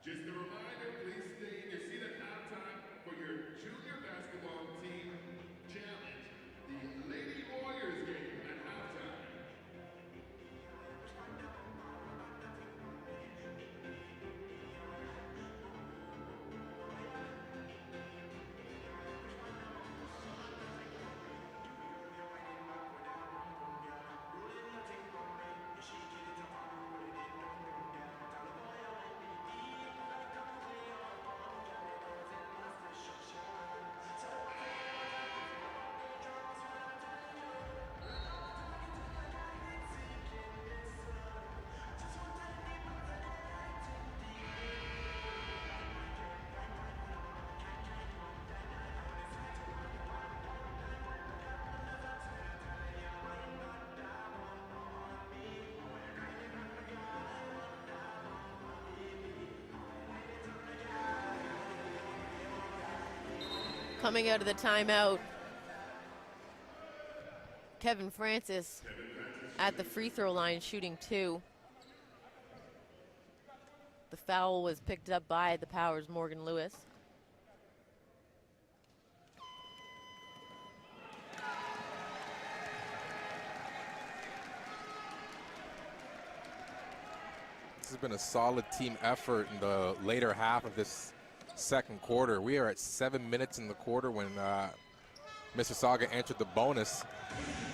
Just a reminder, please stay in your seat at halftime for your junior basketball team challenge, the Lady Warriors game at halftime. Coming out of the timeout, Kevin Francis at the free throw line shooting 2. The foul was picked up by the Power's Morgan Lewis. This has been a solid team effort in the later half of this second quarter. We are at 7 minutes in the quarter when Mississauga entered the bonus,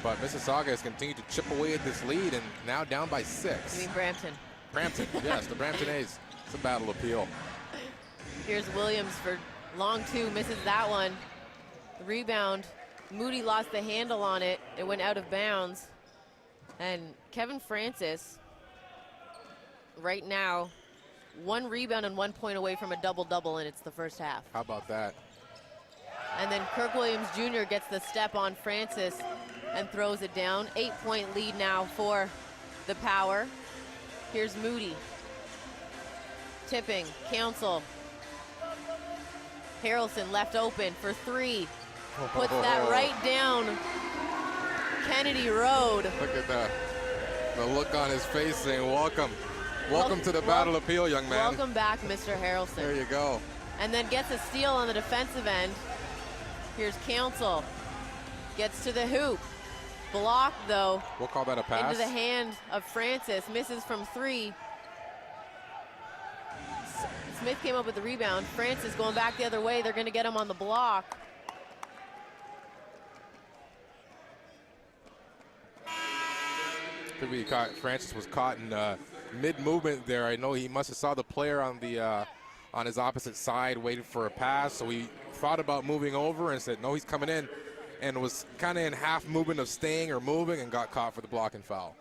but Mississauga has continued to chip away at this lead and now down by 6. You mean Brampton? Brampton, yes, the Brampton A's. It's a battle appeal. Here's Williams for long 2, misses that one. The rebound, Moody lost the handle on it. It went out of bounds. And Kevin Francis, right now, 1 rebound and 1 point away from a double-double, and it's the first half. How about that? And then Kirk Williams Jr. gets the step on Francis and throws it down. 8-point lead now for the Power. Here's Moody. Tipping, Council. Harrelson left open for 3. Puts that right down Kennedy Road. Look at the look on his face saying, welcome. Welcome to the battle appeal, young man. Welcome back, Mr. Harrelson. There you go. And then gets a steal on the defensive end. Here's Council. Gets to the hoop. Blocked, though. We'll call that a pass. Into the hand of Francis. Misses from 3. Smith came up with the rebound. Francis going back the other way. They're going to get him on the block. I think Francis was caught in mid-movement there. I know he must have saw the player on the on his opposite side waiting for a pass, so he thought about moving over and said, no, he's coming in, and was kind of in half movement of staying or moving and got caught for the block and foul.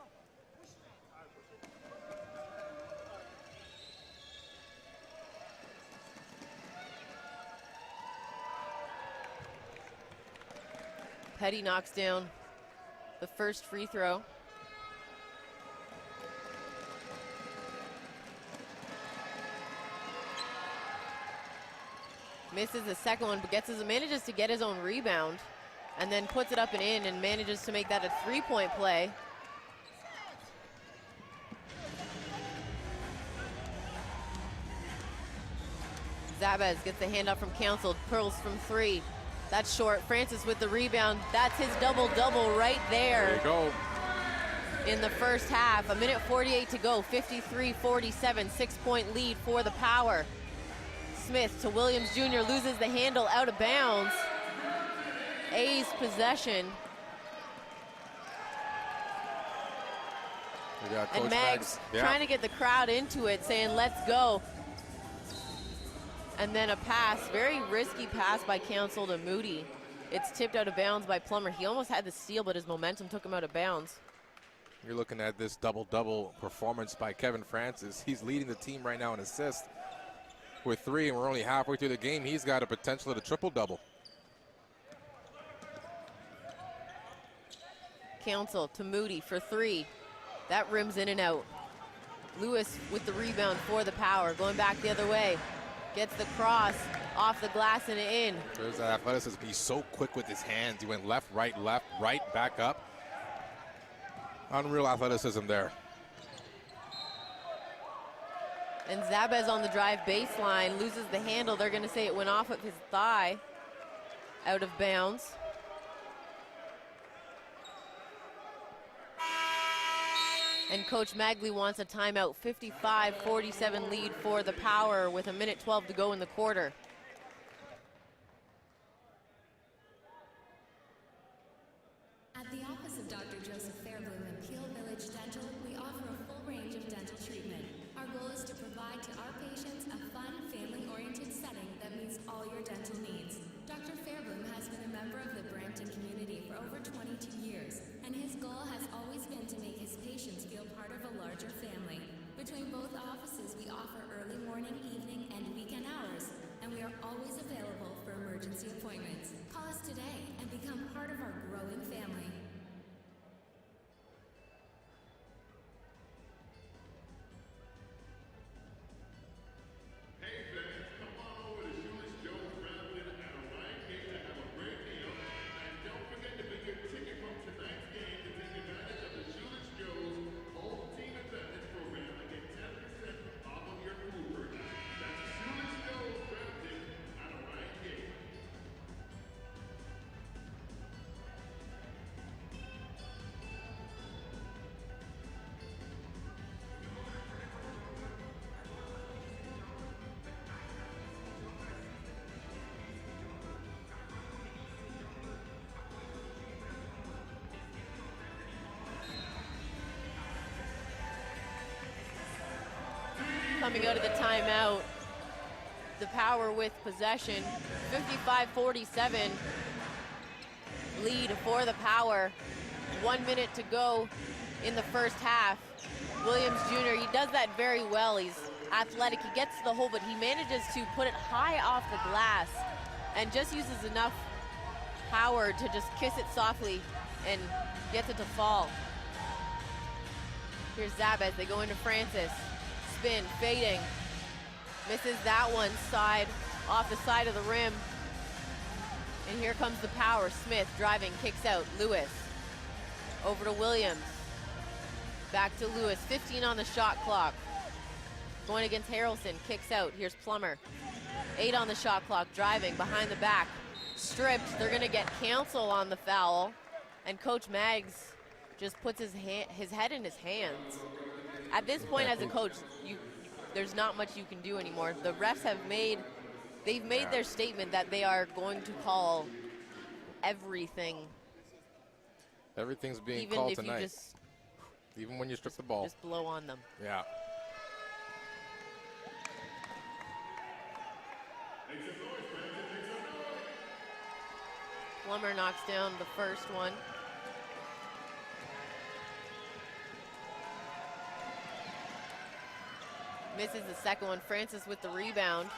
Petty knocks down the first free throw. Misses the second one, but manages to get his own rebound and then puts it up and in and manages to make that a three-point play. Zabez gets the handoff from Council, pearls from three. That's short. Francis with the rebound. That's his double-double right there. There you go. In the first half, 1:48 to go, 53-47, 6-point lead for the Power. Smith to Williams Jr. loses the handle out of bounds. A's possession. And Mags trying to get the crowd into it, saying, let's go. And then a pass, very risky pass by Council to Moody. It's tipped out of bounds by Plummer. He almost had the steal, but his momentum took him out of bounds. You're looking at this double-double performance by Kevin Francis. He's leading the team right now in assists with 3, and we're only halfway through the game. He's got a potential at a triple-double. Council to Moody for 3. That rims in and out. Lewis with the rebound for the Power, going back the other way. Gets the cross off the glass and in. There's that athleticism. He's so quick with his hands. He went left, right, back up. Unreal athleticism there. And Zabez on the drive baseline loses the handle. They're going to say it went off of his thigh, out of bounds. And Coach Magley wants a timeout. 55-47 lead for the Power with 1:12 to go in the quarter. At the office of Dr. Joseph Fairbloom in Peel Village Dental, we offer a full range of dental treatment. Our goal is to provide to our patients a fun, family-oriented setting that meets all your dental needs. Dr. Fairbloom has been a member of the Brampton community for over 22 years, and his goal has always been to make his patients feel part of a larger family. Between both offices, we offer early morning, evening, and weekend hours, and we are always available for emergency appointments. Call us today and become part of our growing family. Hey fans, come on over to Shoeless Joe's Brampton at a Ryan Gate to have a great meal. And don't forget to bring your ticket from tonight's game to take advantage of the Shoeless Joe's home team advantage program and get 10% off of your food purchase. That's Shoeless Joe's Brampton at a Ryan Gate. Coming out of the timeout, the Power with possession. 55-47 lead for the Power. 1 minute to go in the first half. Williams Jr., he does that very well. He's athletic, he gets to the hole, but he manages to put it high off the glass and just uses enough power to just kiss it softly and gets it to fall. Here's Zabez, they go into Francis. Spin, fading, misses that one side, off the side of the rim. And here comes the Power. Smith driving, kicks out. Lewis over to Williams. Back to Lewis, 15 on the shot clock. Going against Harrelson, kicks out. Here's Plummer. 8 on the shot clock, driving behind the back. Stripped, they're gonna get Council on the foul. And Coach Maggs just puts his head in his hands. At this point as a coach, there's not much you can do anymore. The refs have made their statement that they are going to call everything. Everything's being even called if tonight. You just, even when you strip the ball. Just blow on them. Yeah. Plummer knocks down the first one. Misses the second one. Francis with the rebound.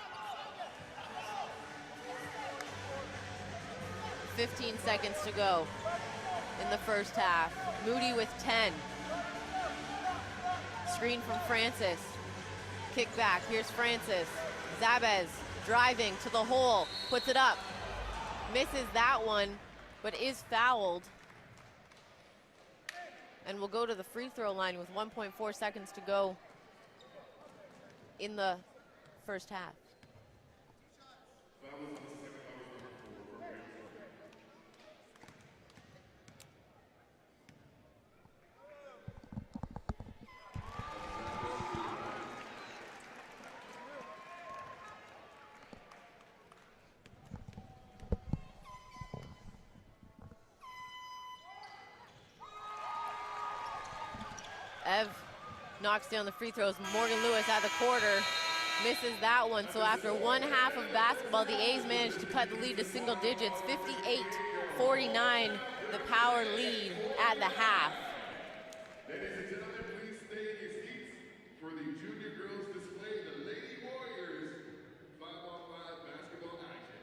15 seconds to go in the first half. Moody with 10. Screen from Francis. Kick back. Here's Francis. Zabez driving to the hole. Puts it up. Misses that one, but is fouled. And will go to the free throw line with 1.4 seconds to go in the first half. Ev knocks down the free throws. Morgan Lewis at the quarter misses that one. So after one half of basketball, the A's managed to cut the lead to single digits. 58-49, the Power lead at the half. Ladies and gentlemen, please stay in your seats for the junior girls display, the Lady Warriors 5-on-5 basketball action.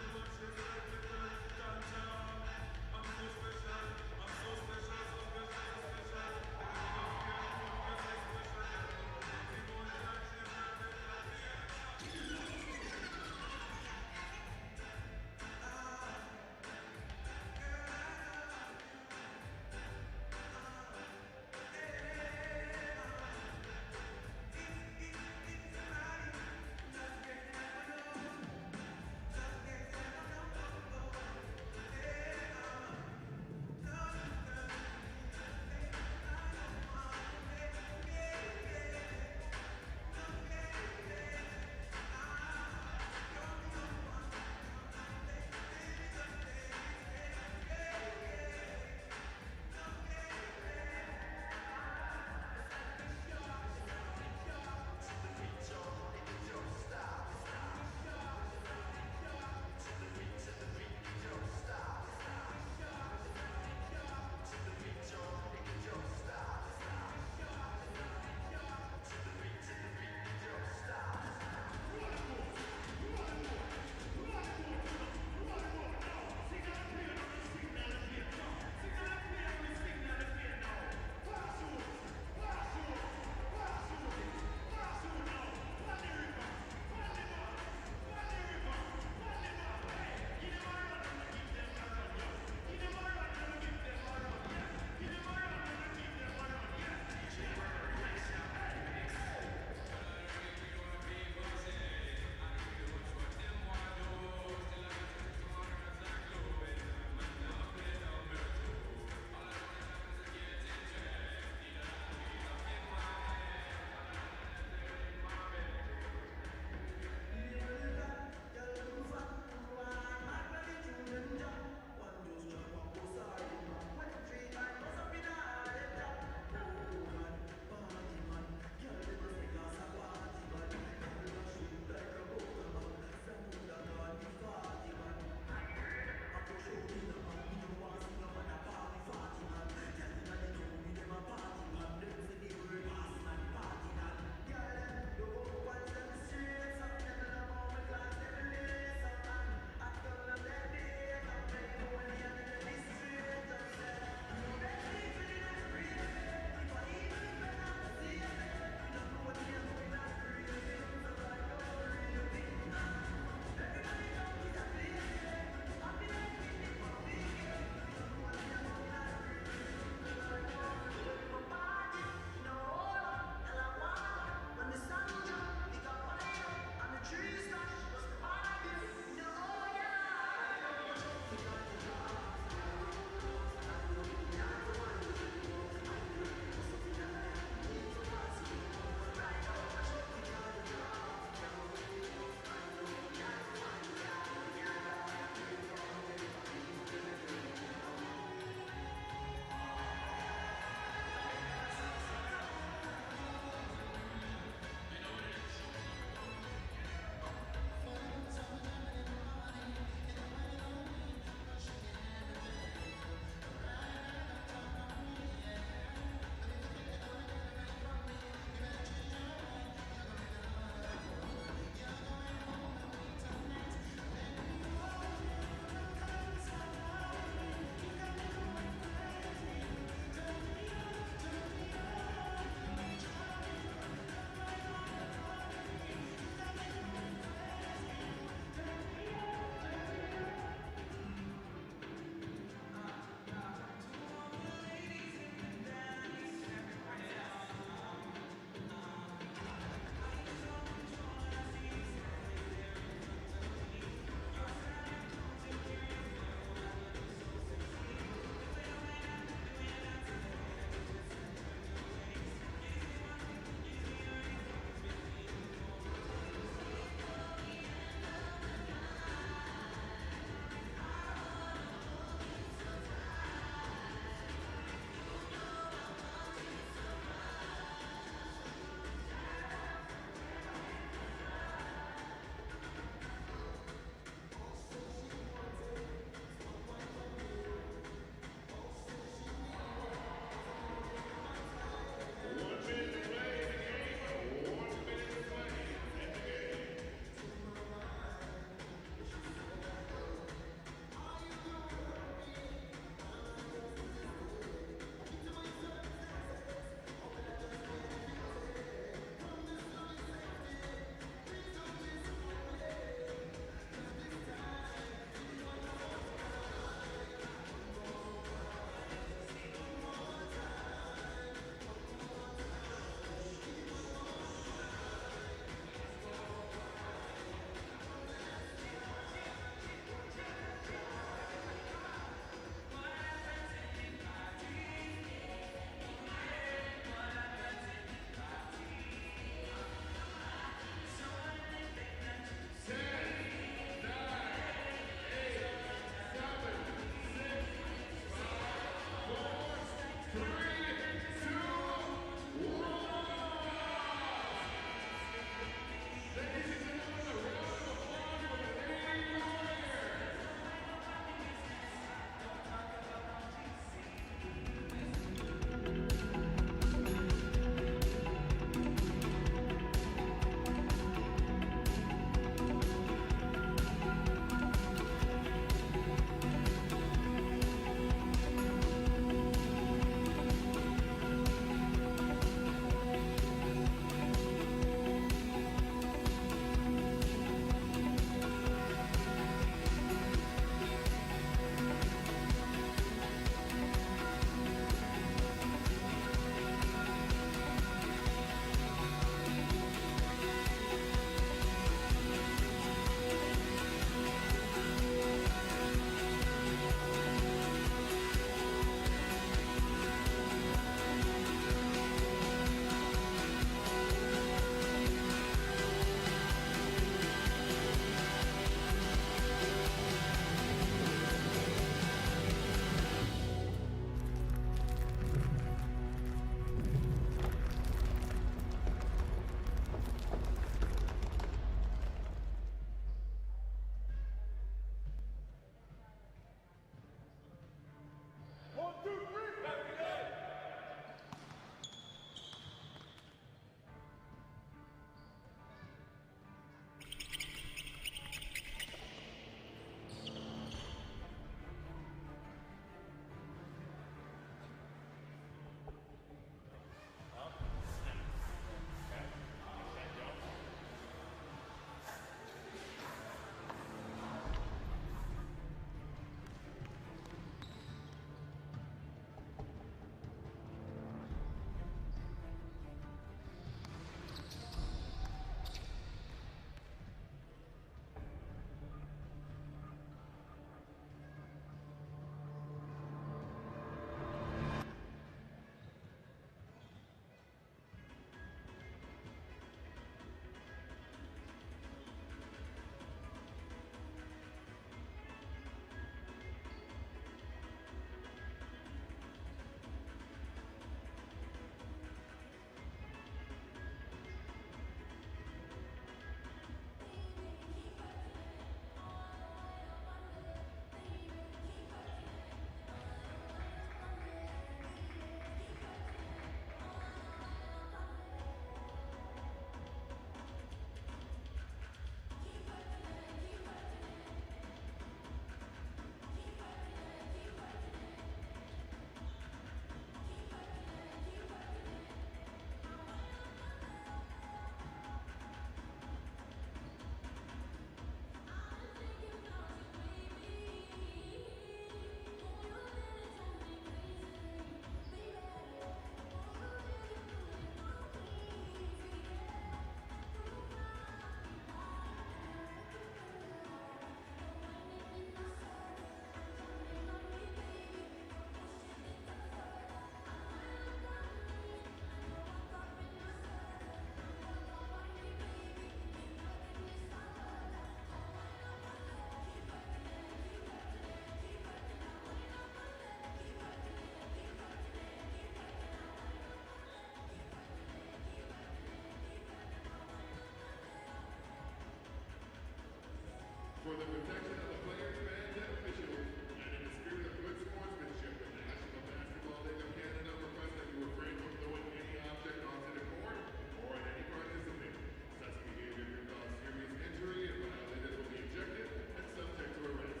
the protection of the players, fans, and officials, and in the spirit of good sportsmanship, the National Basketball League of Canada requests that you refrain from throwing any object onto the court or at any participant. Such behavior can cause serious injury, and violators will be ejected and subject to arrest.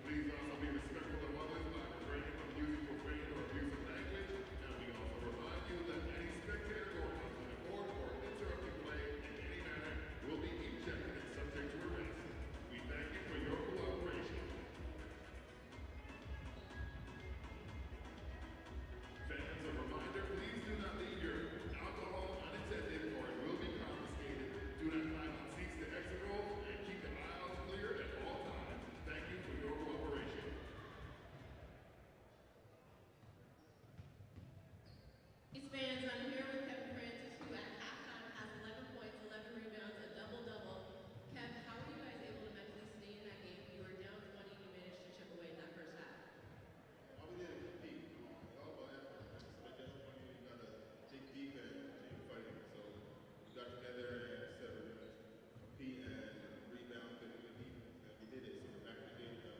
Please also be respectful of others by refraining from using profane or abusive language, and we also remind you that any spectator going onto the court or interrupting play in any manner will be ejected and subject to arrest. We thank you for your cooperation. Fans, a reminder, please do not leave your alcohol unattended or it will be confiscated. Do not climb on seats to exit row and keep the aisles clear at all times. Thank you for your cooperation. These fans, I'm here with Kevin Francis, who at halftime has 11 points, 11 rebounds, a double-double. Kev, how were you guys able to mentally stay in that game? You were down 20, you managed to chip away in that first half. All we did was compete. It's all about effort. But just when you got to dig deep and continue fighting. So we got together and said we're going to compete and rebound and do defense. And we did it. So we're back in the game now.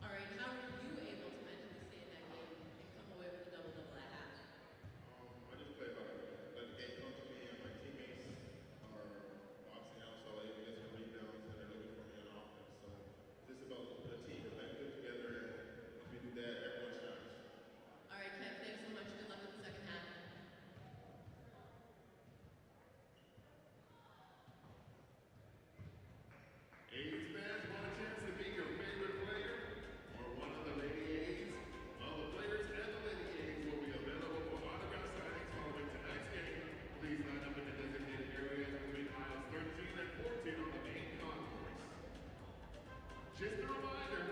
All right, how were you able to mentally stay in that game and come away with a double-double at half? I just play by let the game come to me, and my teammates are boxing out, so they get some rebounds and they're looking for me on offense. So this is about the team playing good together, and if we do that, everyone shines. All right, Kev, thanks so much. Good luck with the second half. A's fans, want a chance to meet your favorite player or one of the Lady A's? Well, the players and the Lady A's will be available for autograph signings following tonight's game. Please line up in the designated areas between aisles 13 and 14 on the main concourse. Just a reminder,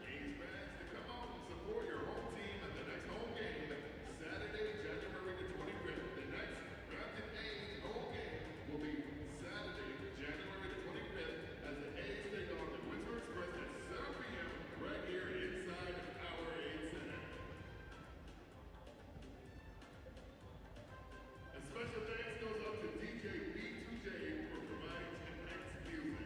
A's fans, to come out and support your home team at the next home game, Saturday, January the 25th. The next Brampton A's home game will be Saturday, January the 25th, as the A's take on the Winter Express at 7 p.m. right here inside the Powerade Center. A special thanks goes up to DJ B2J for providing tonight's music.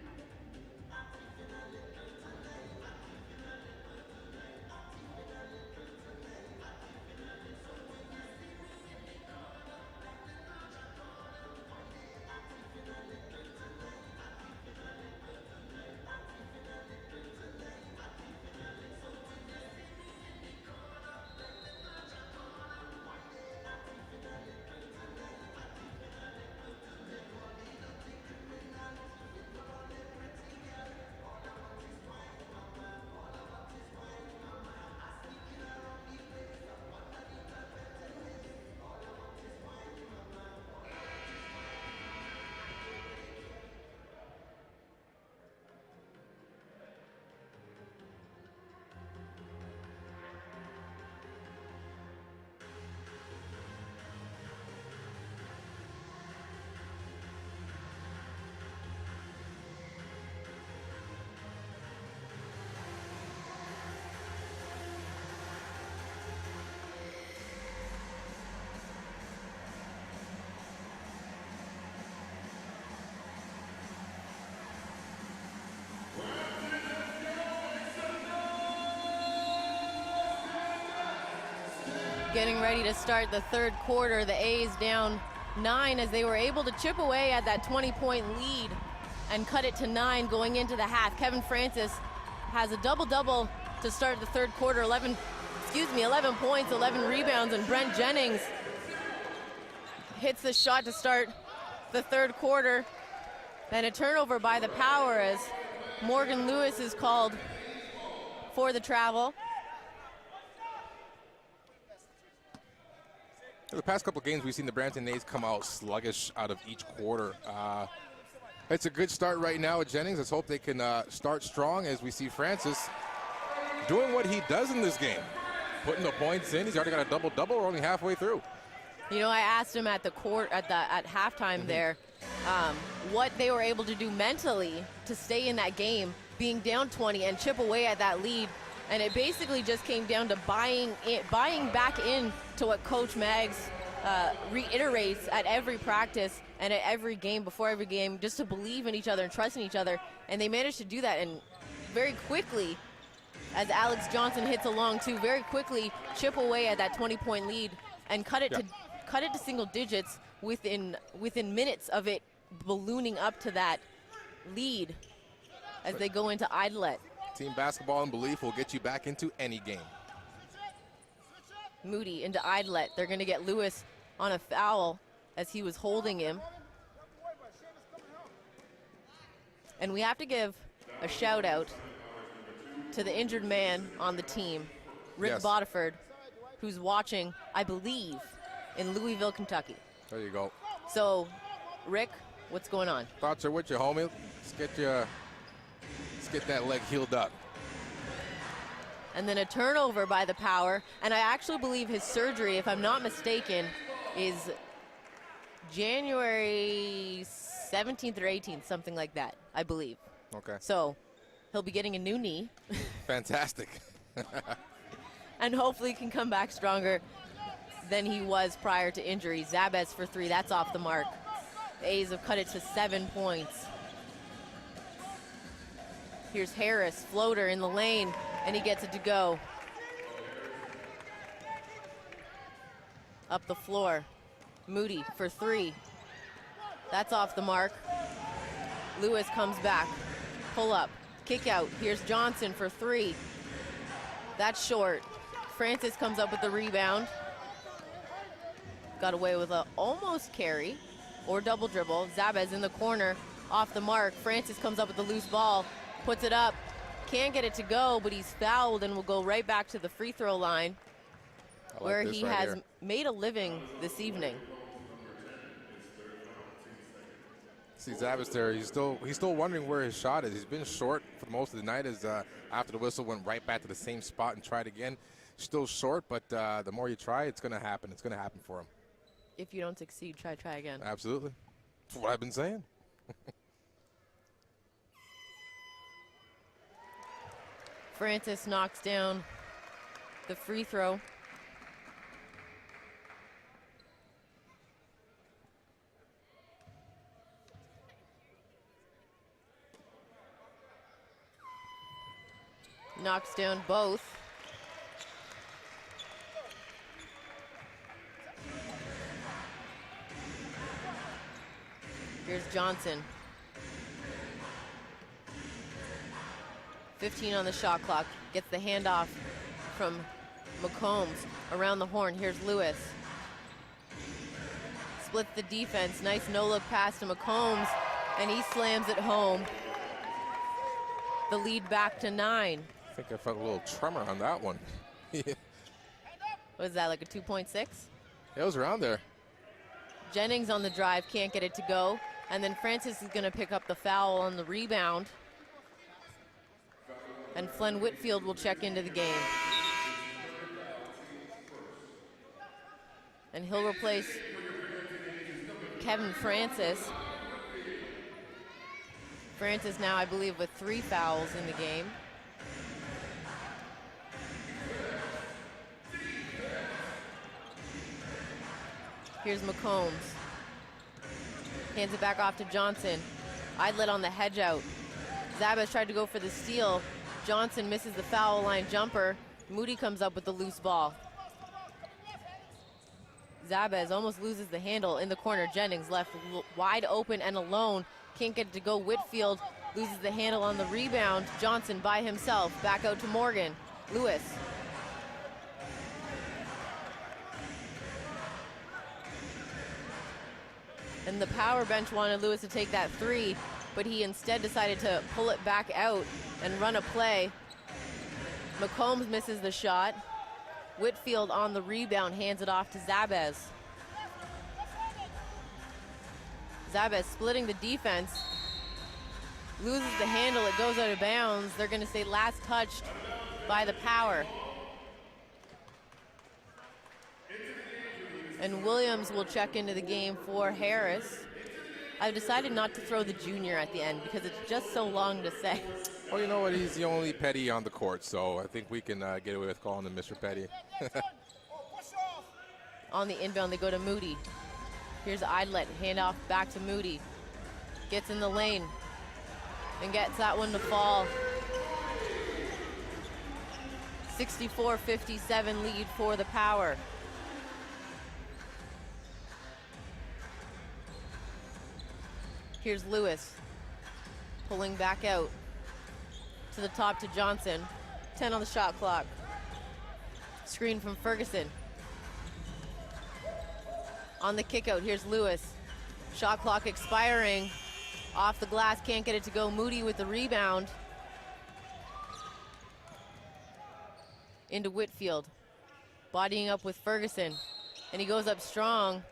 Getting ready to start the third quarter. The A's down 9 as they were able to chip away at that 20-point lead and cut it to 9 going into the half. Kevin Francis has a double-double to start the third quarter. 11 points, 11 rebounds, and Brent Jennings hits the shot to start the third quarter. Then a turnover by the Power as Morgan Lewis is called for the travel. The past couple of games, we've seen the Brampton A's come out sluggish out of each quarter. It's a good start right now with Jennings. Let's hope they can start strong as we see Francis doing what he does in this game, putting the points in. He's already got a double-double. We're only halfway through. You know, I asked him at at halftime there what they were able to do mentally to stay in that game, being down 20 and chip away at that lead. And it basically just came down to buying back in to what Coach Maggs reiterates at every practice, and at every game, before every game, just to believe in each other and trust in each other. And they managed to do that, and very quickly, as Alex Johnson hits a long two, very quickly chip away at that 20-point lead and cut it to single digits within minutes of it ballooning up to that lead as they go into Idlet. Team basketball and belief will get you back into any game. Moody into Idlet. They're going to get Lewis on a foul as he was holding him. And we have to give a shout out to the injured man on the team, Rick Yes. Bodiford, who's watching, I believe, in Louisville, Kentucky. There you go. So, Rick, what's going on? Thoughts are with you, homie. Let's get that leg healed up. And then a turnover by the Power. And I actually believe his surgery, if I'm not mistaken, is January 17th or 18th, something like that, I believe. Okay. So he'll be getting a new knee Fantastic. and hopefully can come back stronger than he was prior to injury. Zabez for three, that's off the mark. The A's have cut it to 7 points. Here's Harris, floater in the lane, and he gets it to go. Up the floor, Moody for three. That's off the mark. Lewis comes back, pull up, kick out. Here's Johnson for three. That's short. Francis comes up with the rebound. Got away with a almost carry or double dribble. Zabez in the corner, off the mark. Francis comes up with the loose ball, puts it up. Can't get it to go, but he's fouled and will go right back to the free throw line where he has made a living this evening. See Zabez there. He's still wondering where his shot is. He's been short for most of the night. As after the whistle, went right back to the same spot and tried again. Still short, but the more you try, it's going to happen. It's going to happen for him. If you don't succeed, try again. Absolutely. That's what I've been saying. Francis knocks down the free throw. Knocks down both. Here's Johnson. 15 on the shot clock. Gets the handoff from McCombs around the horn. Here's Lewis. Splits the defense. Nice no-look pass to McCombs, and he slams it home. The lead back to 9. I think I felt a little tremor on that one. What is that, like a 2.6? It was around there. Jennings on the drive, can't get it to go. And then Francis is going to pick up the foul on the rebound. And Flenn Whitfield will check into the game. And he'll replace Kevin Francis. Francis now, I believe, with 3 fouls in the game. Here's McCombs. Hands it back off to Johnson. Idlet on the hedge out. Zabez tried to go for the steal. Johnson misses the foul line jumper. Moody comes up with the loose ball. Zabez almost loses the handle in the corner. Jennings left wide open and alone. Can't get it to go. Whitfield loses the handle on the rebound. Johnson by himself. Back out to Morgan. Lewis. And the Power bench wanted Lewis to take that 3, but he instead decided to pull it back out and run a play. McCombs misses the shot. Whitfield on the rebound, hands it off to Zabez. Zabez splitting the defense. Loses the handle, it goes out of bounds. They're gonna say last touched by the Power. And Williams will check into the game for Harris. I've decided not to throw the junior at the end because it's just so long to say. Well, you know what? He's the only Petty on the court, so I think we can get away with calling him Mr. Petty. On the inbound, they go to Moody. Here's Idlet, handoff back to Moody. Gets in the lane and gets that one to fall. 64-57 lead for the Power. Here's Lewis, pulling back out to the top to Johnson. 10 on the shot clock. Screen from Ferguson. On the kick out, here's Lewis. Shot clock expiring. Off the glass, can't get it to go. Moody with the rebound. Into Whitfield. Bodying up with Ferguson. And he goes up strong.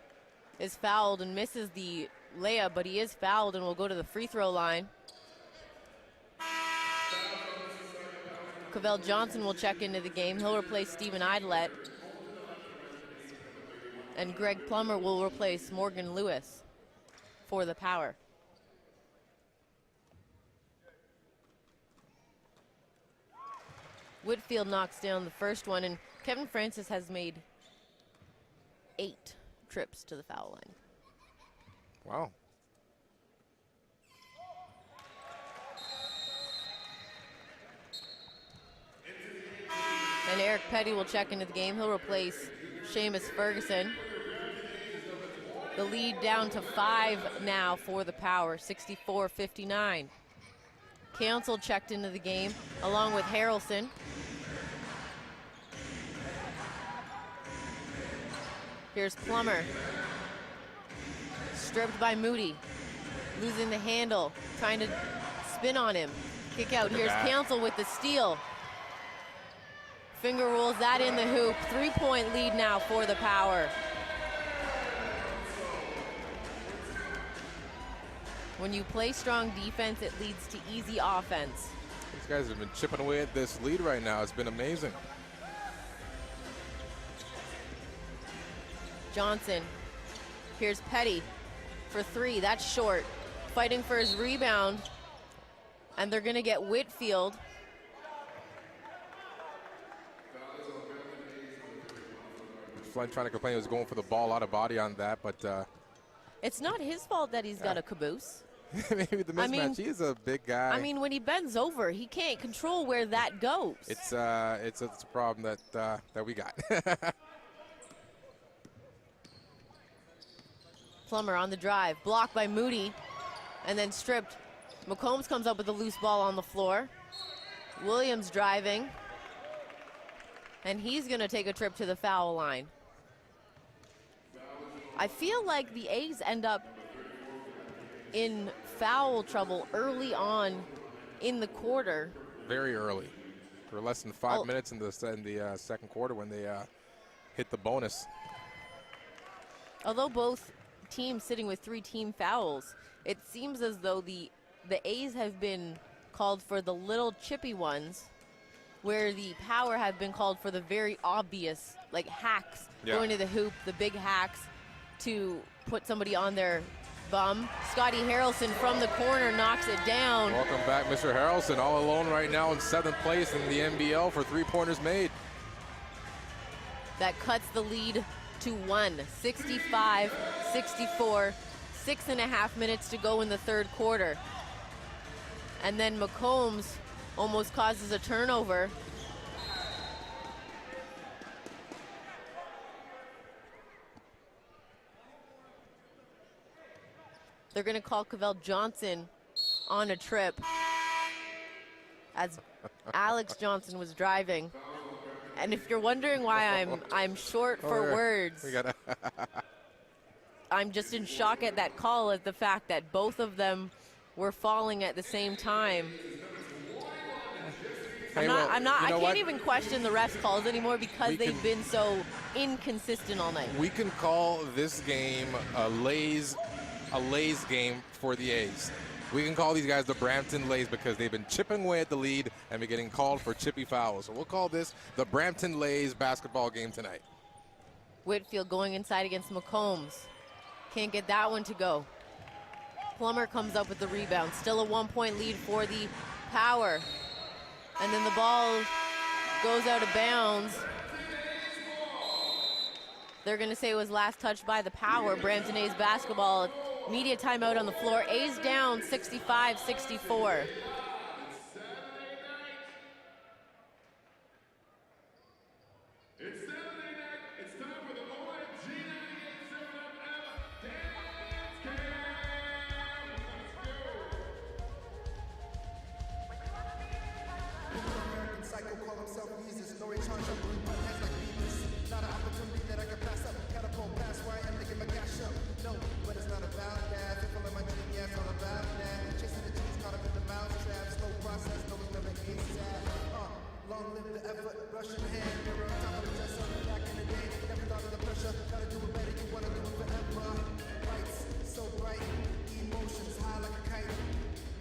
Is fouled and misses the layup, but he is fouled and will go to the free throw line. Cavell Johnson will check into the game. He'll replace Stephen Idlet. And Greg Plummer will replace Morgan Lewis for the Power. Whitfield knocks down the first one, and Kevin Francis has made 8 trips to the foul line. Wow. And Eric Petty will check into the game. He'll replace Seamus Ferguson. The lead down to 5 now for the Power, 64-59. Council checked into the game along with Harrelson. Here's Plummer. Stripped by Moody. Losing the handle, trying to spin on him. Kick out. Here's Council with the steal. Finger rolls that in the hoop. 3-point lead now for the Power. When you play strong defense, it leads to easy offense. These guys have been chipping away at this lead right now. It's been amazing. Johnson. Here's Petty for 3. That's short. Fighting for his rebound. And they're going to get Whitfield. Flynn trying to complain he was going for the ball, out of body on that, but It's not his fault that he's got a caboose. maybe the mismatch. He is a big guy. I mean, when he bends over, he can't control where that goes. It's a problem that we got. Plummer on the drive, blocked by Moody, and then stripped. McCombs comes up with a loose ball on the floor. Williams driving, and he's going to take a trip to the foul line. I feel like the A's end up in foul trouble early on in the quarter. Very early. For less than 5 minutes in the second quarter when they hit the bonus. Although both teams sitting with 3 team fouls, it seems as though the A's have been called for the little chippy ones, where the Power have been called for the very obvious, like hacks, going to the hoop, the big hacks to put somebody on their bum. Scotty Harrelson from the corner knocks it down. Welcome back, Mr. Harrelson, all alone right now in 7th place in the NBL for 3-pointers made. That cuts the lead to 1, 65-64, 6.5 minutes to go in the third quarter. And then McCombs almost causes a turnover. They're going to call Cavell Johnson on a trip as Alex Johnson was driving. And if you're wondering why I'm short for words, I'm just in shock at that call, at the fact that both of them were falling at the same time. I can't even question the refs' calls anymore because they've been so inconsistent all night. We can call this game a Lays game for the A's. We can call these guys the Brampton Lays because they've been chipping away at the lead and been getting called for chippy fouls. So we'll call this the Brampton Lays basketball game tonight. Whitfield going inside against McCombs. Can't get that one to go. Plummer comes up with the rebound. Still a 1-point lead for the Power. And then the ball goes out of bounds. They're going to say it was last touched by the Power. Brampton A's basketball. Media timeout on the floor. A's down 65-64. It's Saturday night. It's time for the OMG 98.7 FM Dance Cam. Let's go. American psycho call himself Jesus. No recharge up, but hands like Venus. Not an opportunity that I can pass up. Catapult past where I am to get my cash up. No, but it's not about that. People in my dream, yeah, it's all about that. Chasing the cheese, caught up in the mousetrap. Slow process, no, it's never ASAP. Long live the effort, brush in the hand, mirror on top of the dresser. Back in the day, never thought of the pressure. Gotta do it better, you wanna do it forever. Lights, so bright, emotions high like a kite.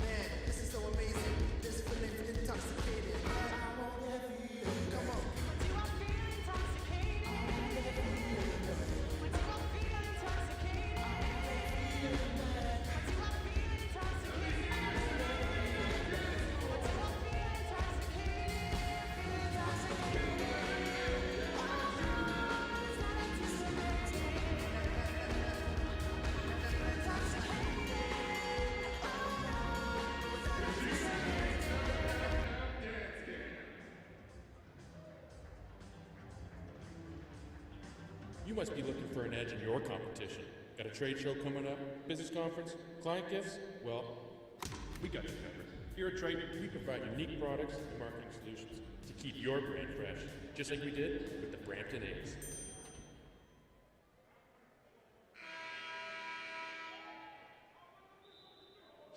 Man, this is so amazing. This feeling intoxicated. Come on. You must be looking for an edge in your competition. Got a trade show coming up? Business conference? Client gifts? Well, we got you covered. Here at Triton, we provide unique products and marketing solutions to keep your brand fresh, just like we did with the Brampton A's.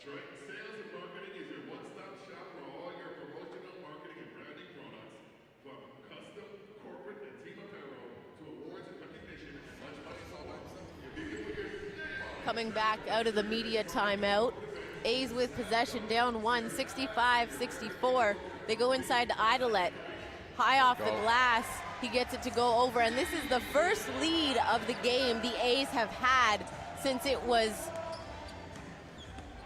Triton Sales and Marketing is your one-stop shop for all your promotional marketing and branding products. From custom, corporate, and team apparel to awards and recognition and much, much more. Coming back out of the media timeout. A's with possession, down 1, 65-64. They go inside to Idolet. High off the glass. He gets it to go over. And this is the first lead of the game the A's have had since it was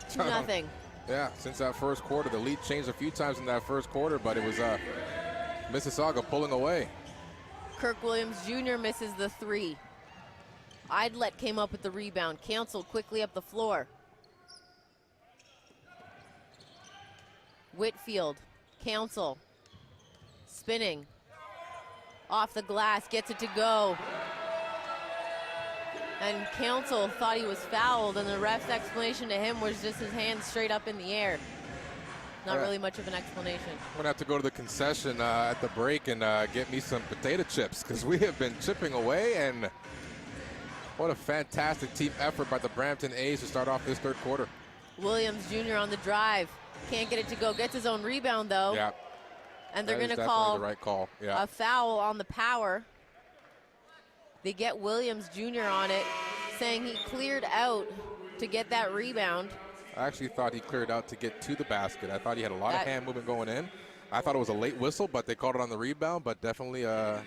2-0. Yeah, since that first quarter. The lead changed a few times in that first quarter, but it was Mississauga pulling away. Kirk Williams Jr. misses the 3. Idolet came up with the rebound. Council quickly up the floor. Whitfield, Council, spinning. Off the glass, gets it to go. And Council thought he was fouled, and the ref's explanation to him was just his hands straight up in the air. Not really much of an explanation. I'm going to have to go to the concession at the break and get me some potato chips, because we have been chipping away, and what a fantastic team effort by the Brampton A's to start off this third quarter. Williams Jr. on the drive. Can't get it to go. Gets his own rebound, though. Yeah. And they're going to call the right call. Yeah. A foul on the Power. They get Williams Jr. on it, saying he cleared out to get that rebound. I actually thought he cleared out to get to the basket. I thought he had a lot of hand movement going in. I thought it was a late whistle, but they called it on the rebound, but definitely the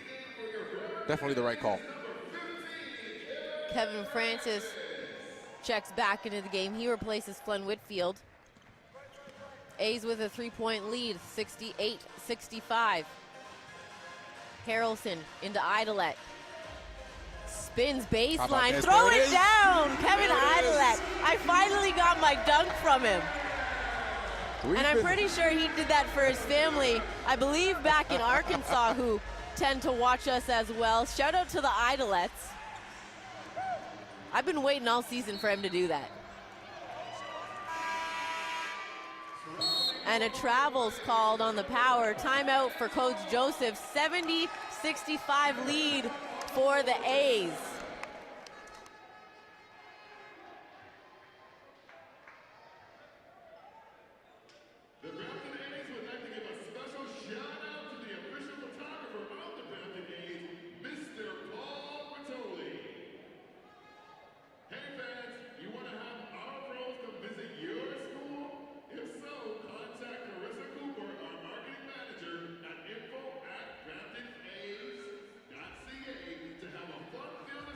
right call. Kevin Francis checks back into the game. He replaces Glenn Whitfield. A's with a 3-point lead, 68-65. Harrelson into Idolet. Spins baseline, throw it down! Kevin Idolet. I finally got my dunk from him. And I'm pretty sure he did that for his family, I believe back in Arkansas, who tend to watch us as well. Shout out to the Idolets. I've been waiting all season for him to do that. And a travel's called on the Power. Timeout for Coach Joseph. 70-65 lead for the A's. The Brampton A's would like to give a special shout out to the official photographer of the Brampton A's, Mr. Paul Bertoli. Hey fans, you want to have our pros come visit your school? If so, contact Carissa Cooper, our marketing manager, at info@BramptonA's.ca to have a fun-filled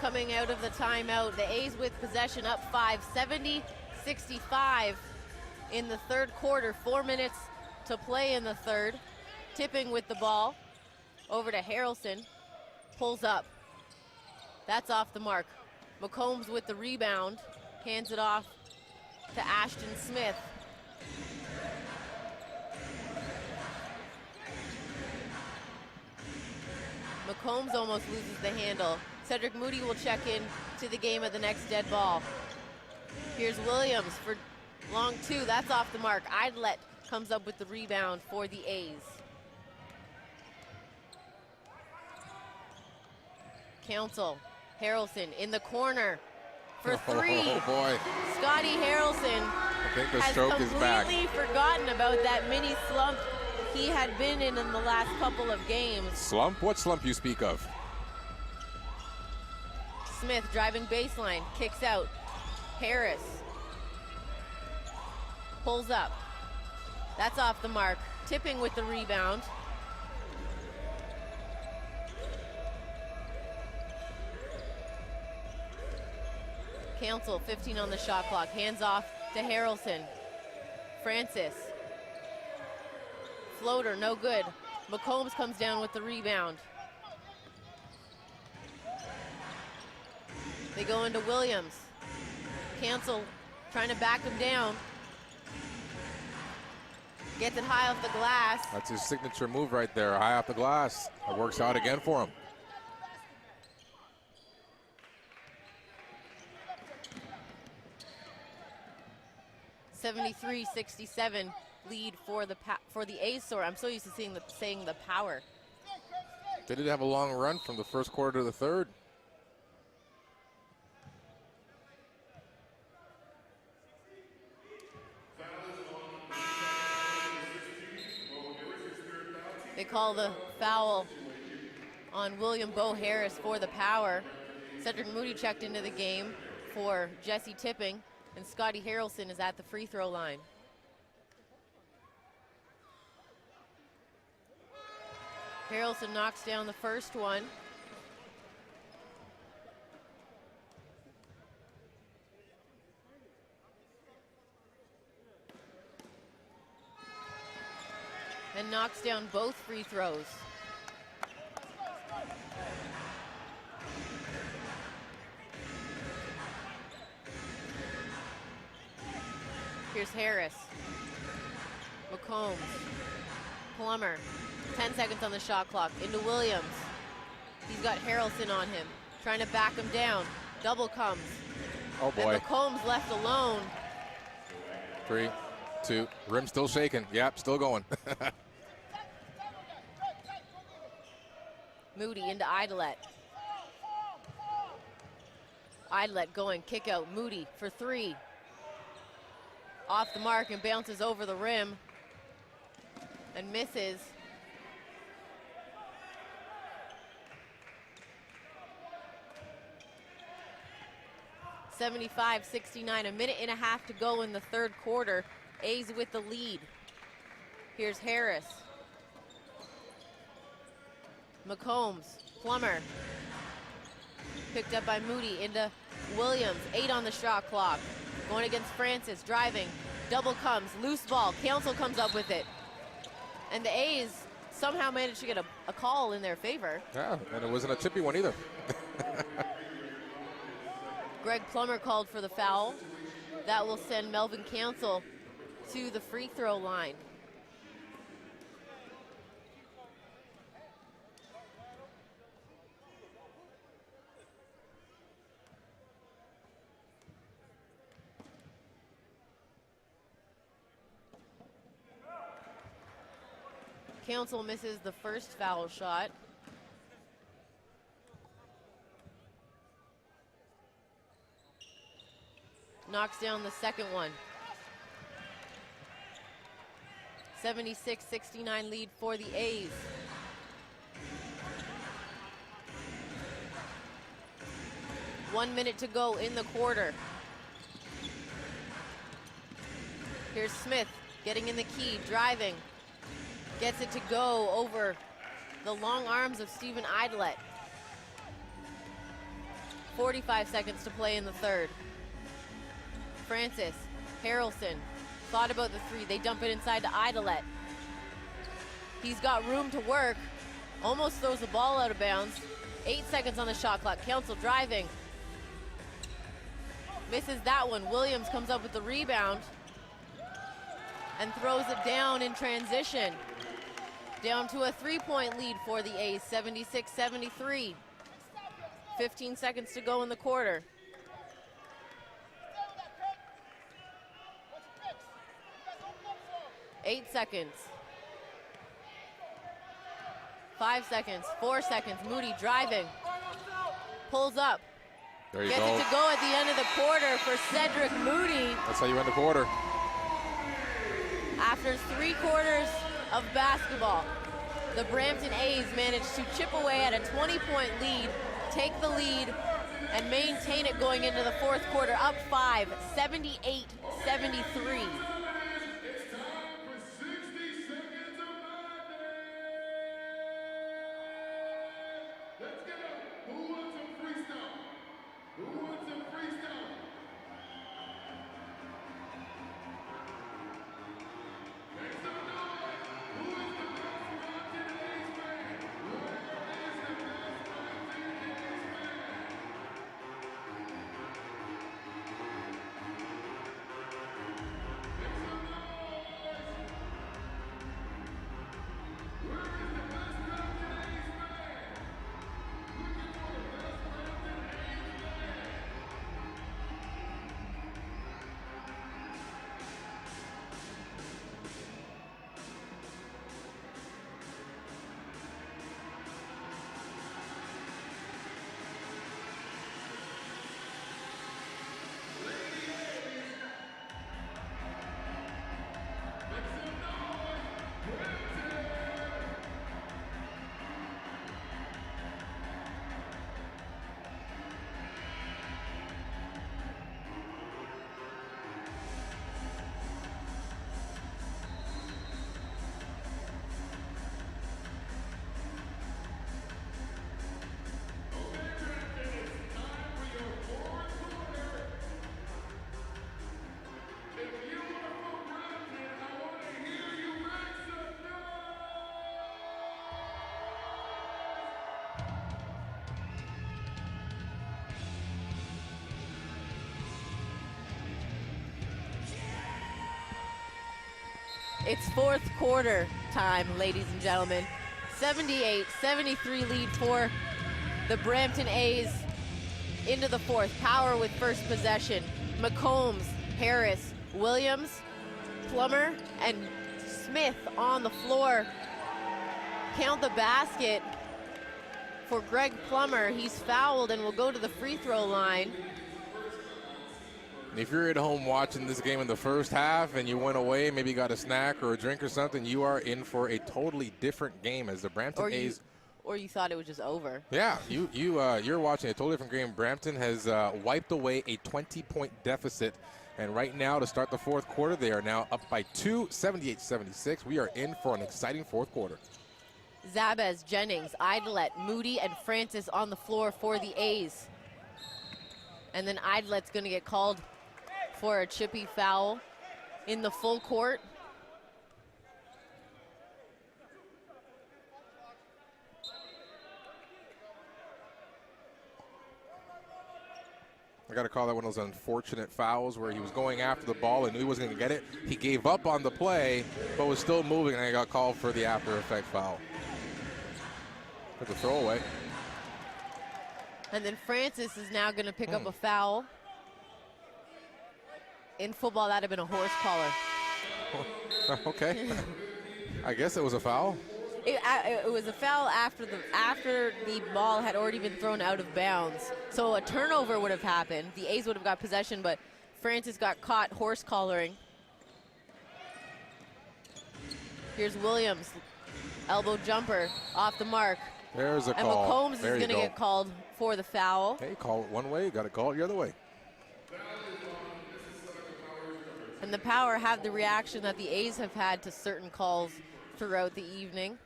coming out of the timeout. The A's with possession up 5, 70-65 in the third quarter. 4 minutes to play in the third. Tipping with the ball over to Harrelson. Pulls up. That's off the mark. McCombs with the rebound. Hands it off to Ashton Smith. McCombs almost loses the handle. Cedric Moody will check in to the game at the next dead ball. Here's Williams for long two. That's off the mark. Idlet comes up with the rebound for the A's. Council, Harrelson in the corner for three. Oh boy. Scotty Harrelson I think the has stroke is back. completely forgotten about that mini slump he had been in the last couple of games. Slump? What slump you speak of? Smith driving baseline, kicks out. Harris pulls up. That's off the mark. Tipping with the rebound. Council, 15 on the shot clock. Hands off to Harrelson. Francis. Floater, no good. McCombs comes down with the rebound. They go into Williams. Cancel, trying to back him down. Gets it high off the glass. That's his signature move right there, high off the glass. It works out again for him. (73-67) lead for the A's. Sorry, I'm so used to saying the Power. They did have a long run from the first quarter to the third. They call the foul on William Bo Harris for the Power. Cedric Moody checked into the game for Jesse Tipping, and Scotty Harrelson is at the free throw line. Harrelson knocks down the first one. And knocks down both free throws. Here's Harris. McCombs. Plummer. 10 seconds on the shot clock. Into Williams. He's got Harrelson on him. Trying to back him down. Double comes. Oh boy. And McCombs left alone. 3, 2, rim still shaking. Yep, still going. Moody into Idlet. Idlet going, kick out. Moody for three. Off the mark and bounces over the rim. And misses. (75-69), a minute and a half to go in the third quarter. A's with the lead. Here's Harris. McCombs, Plummer. Picked up by Moody into Williams. 8 on the shot clock. Going against Francis, driving. Double comes, loose ball. Council comes up with it. And the A's somehow managed to get a call in their favor. Yeah, and it wasn't a tippy one either. Greg Plummer called for the foul. That will send Melvin Council to the free throw line. Council misses the first foul shot. Knocks down the second one. 76-69 lead for the A's. One minute to go in the quarter. Here's Smith getting in the key, driving. Gets it to go over the long arms of Steven Idlet. 45 seconds to play in the third. Francis, Harrelson, thought about the three. They dump it inside to Idolet. He's got room to work. Almost throws the ball out of bounds. 8 seconds on the shot clock. Council driving. Misses that one. Williams comes up with the rebound and throws it down in transition. Down to a 3-point lead for the A's, 76-73. 15 seconds to go in the quarter. Eight seconds. 5 seconds, 4 seconds. Moody driving. Pulls up. There you Gets go. it to go at the end of the quarter for Cedric Moody. That's how you end the quarter. After 3 quarters of basketball, the Brampton A's managed to chip away at a 20-point lead, take the lead, and maintain it going into the fourth quarter, up 5, 78-73. It's fourth quarter time, ladies and gentlemen. 78-73 lead for the Brampton A's into the fourth. Power with first possession. McCombs, Harris, Williams, Plummer, and Smith on the floor. Count the basket for Greg Plummer. He's fouled and will go to the free throw line. If you're at home watching this game in the first half and you went away, maybe got a snack or a drink or something, you are in for a totally different game as the Brampton A's. Or you thought it was just over. Yeah, you're watching a totally different game. Brampton has wiped away a 20-point deficit, and right now to start the fourth quarter, they are now up by 2, 78-76. We are in for an exciting fourth quarter. Zabez, Jennings, Idolet, Moody, and Francis on the floor for the A's. And then Idolet's going to get called for a chippy foul in the full court. I got to call that one of those unfortunate fouls where he was going after the ball and knew he wasn't going to get it. He gave up on the play, but was still moving, and he got called for the after-effect foul. It's a throwaway. And then Francis is now going to pick up a foul. In football, that would have been a horse collar. Okay. I guess it was a foul. It was a foul after the ball had already been thrown out of bounds. So a turnover would have happened. The A's would have got possession, but Francis got caught horse collaring. Here's Williams. Elbow jumper off the mark. There's a and call. And McCombs is going to get called for the foul. Hey, call it one way, you got to call it the other way. And the Power have the reaction that the A's have had to certain calls throughout the evening.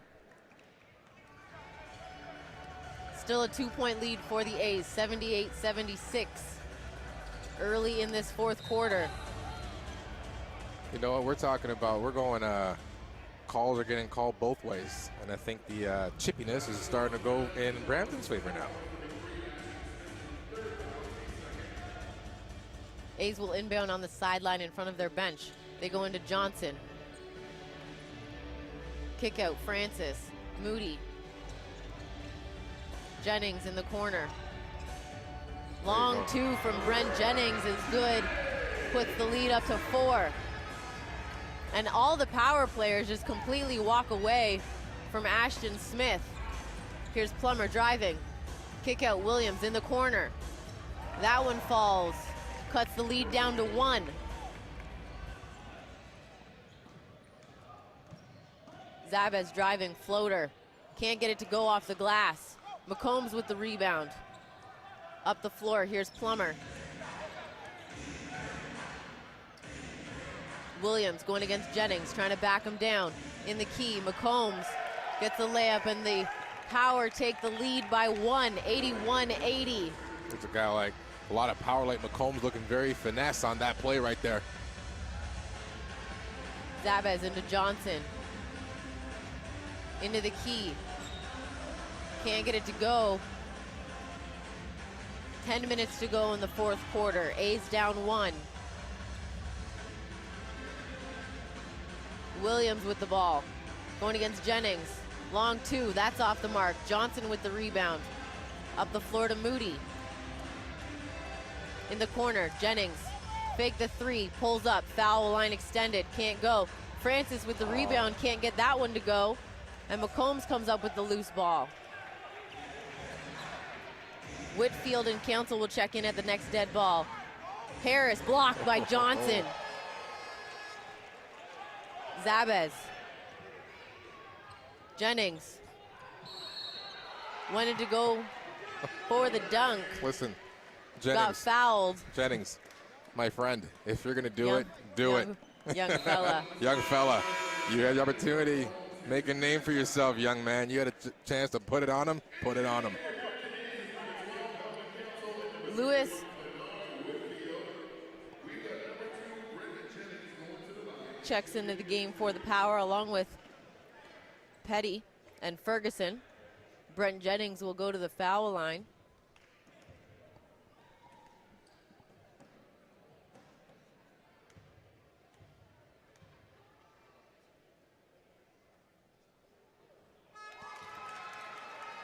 Still a 2-point lead for the A's, 78-76. Early in this fourth quarter. You know what we're talking about? We're going, calls are getting called both ways. And I think the chippiness is starting to go in Brampton's favor now. A's will inbound on the sideline in front of their bench. They go into Johnson. Kick out, Francis. Moody. Jennings in the corner. Long two from Brent Jennings is good. Puts the lead up to 4. And all the power players just completely walk away from Ashton Smith. Here's Plummer driving. Kick out, Williams in the corner. That one falls. Cuts the lead down to 1. Zabez driving, floater. Can't get it to go off the glass. McCombs with the rebound. Up the floor, here's Plummer. Williams going against Jennings, trying to back him down. In the key, McCombs gets the layup, and the Power take the lead by 1, 81-80. It's a guy like a lot of power like McCombs, looking very finesse on that play right there. Zabez into Johnson. Into the key. Can't get it to go. 10 minutes to go in the fourth quarter. A's down 1. Williams with the ball. Going against Jennings. Long 2, that's off the mark. Johnson with the rebound. Up the floor to Moody. In the corner, Jennings. Fake the 3, pulls up, foul line extended, can't go. Francis with the rebound, can't get that one to go. And McCombs comes up with the loose ball. Whitfield and Council will check in at the next dead ball. Harris blocked by Johnson. Zabez. Jennings. Wanted to go for the dunk. Listen, Got Jennings. fouled. Jennings, my friend, if you're going to do it, do it. Young fella. Young fella, you had the opportunity. Make a name for yourself, young man. You had a chance to put it on him. Put it on him. Lewis. Checks into the game for the Power along with Petty and Ferguson. Brent Jennings will go to the foul line.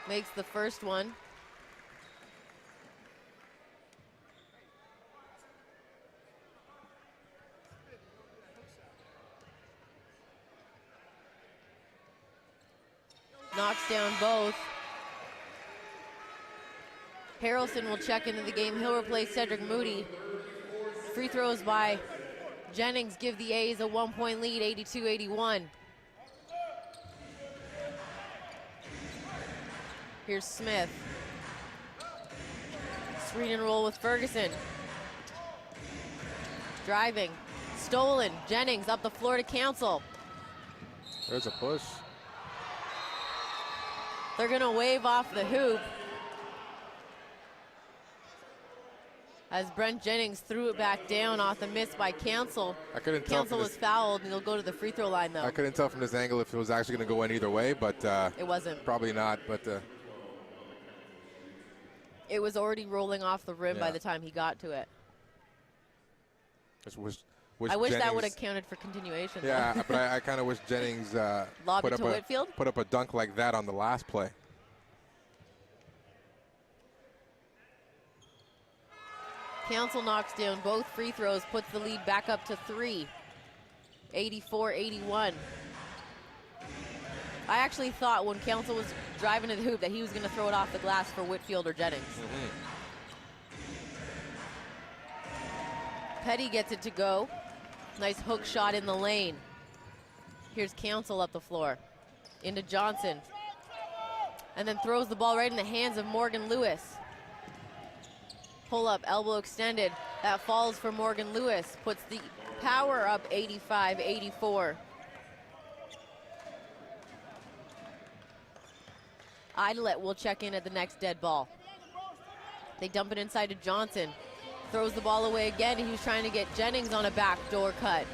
Makes the first one. Knocks down both. Harrelson will check into the game. He'll replace Cedric Moody. Free throws by Jennings give the A's a 1-point lead, 82-81. Here's Smith. Screen and roll with Ferguson. Driving. Stolen. Jennings up the floor to Council. There's a push. They're going to wave off the hoop as Brent Jennings threw it back down off the miss by Council. I couldn't tell. Council was fouled, and he'll go to the free throw line, though. I couldn't tell from this angle if it was actually going to go in either way, but It wasn't. probably not. But It was already rolling off the rim by Yeah. the time he got to it. I wish that Jennings- would have counted for continuation. though. Yeah, but I kind of wish Jennings Lob put it up to a Whitfield? put up a dunk like that on the last play. Council knocks down both free throws, puts the lead back up to 3. 84-81. I actually thought when Council was driving to the hoop that he was going to throw it off the glass for Whitfield or Jennings. Petty gets it to go. Nice hook shot in the lane. Here's Council up the floor. Into Johnson. And then throws the ball right in the hands of Morgan Lewis. Pull up, elbow extended. That falls for Morgan Lewis. Puts the Power up 85-84. Idelette will check in at the next dead ball. They dump it inside to Johnson. Throws the ball away again. He was trying to get Jennings on a backdoor cut.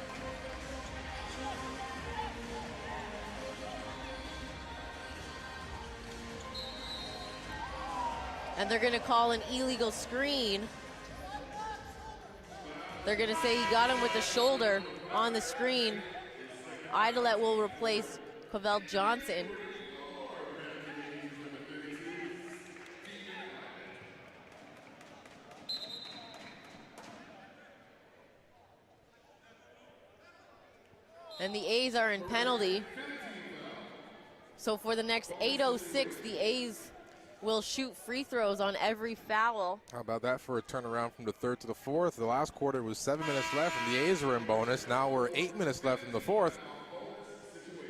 And they're going to call an illegal screen. They're going to say he got him with the shoulder on the screen. Idelette will replace Cavell Johnson. And the A's are in penalty. So for the next 8:06, the A's will shoot free throws on every foul. How about that for a turnaround from the third to the fourth? The last quarter was 7 minutes left, and the A's were in bonus. Now we're 8 minutes left in the fourth,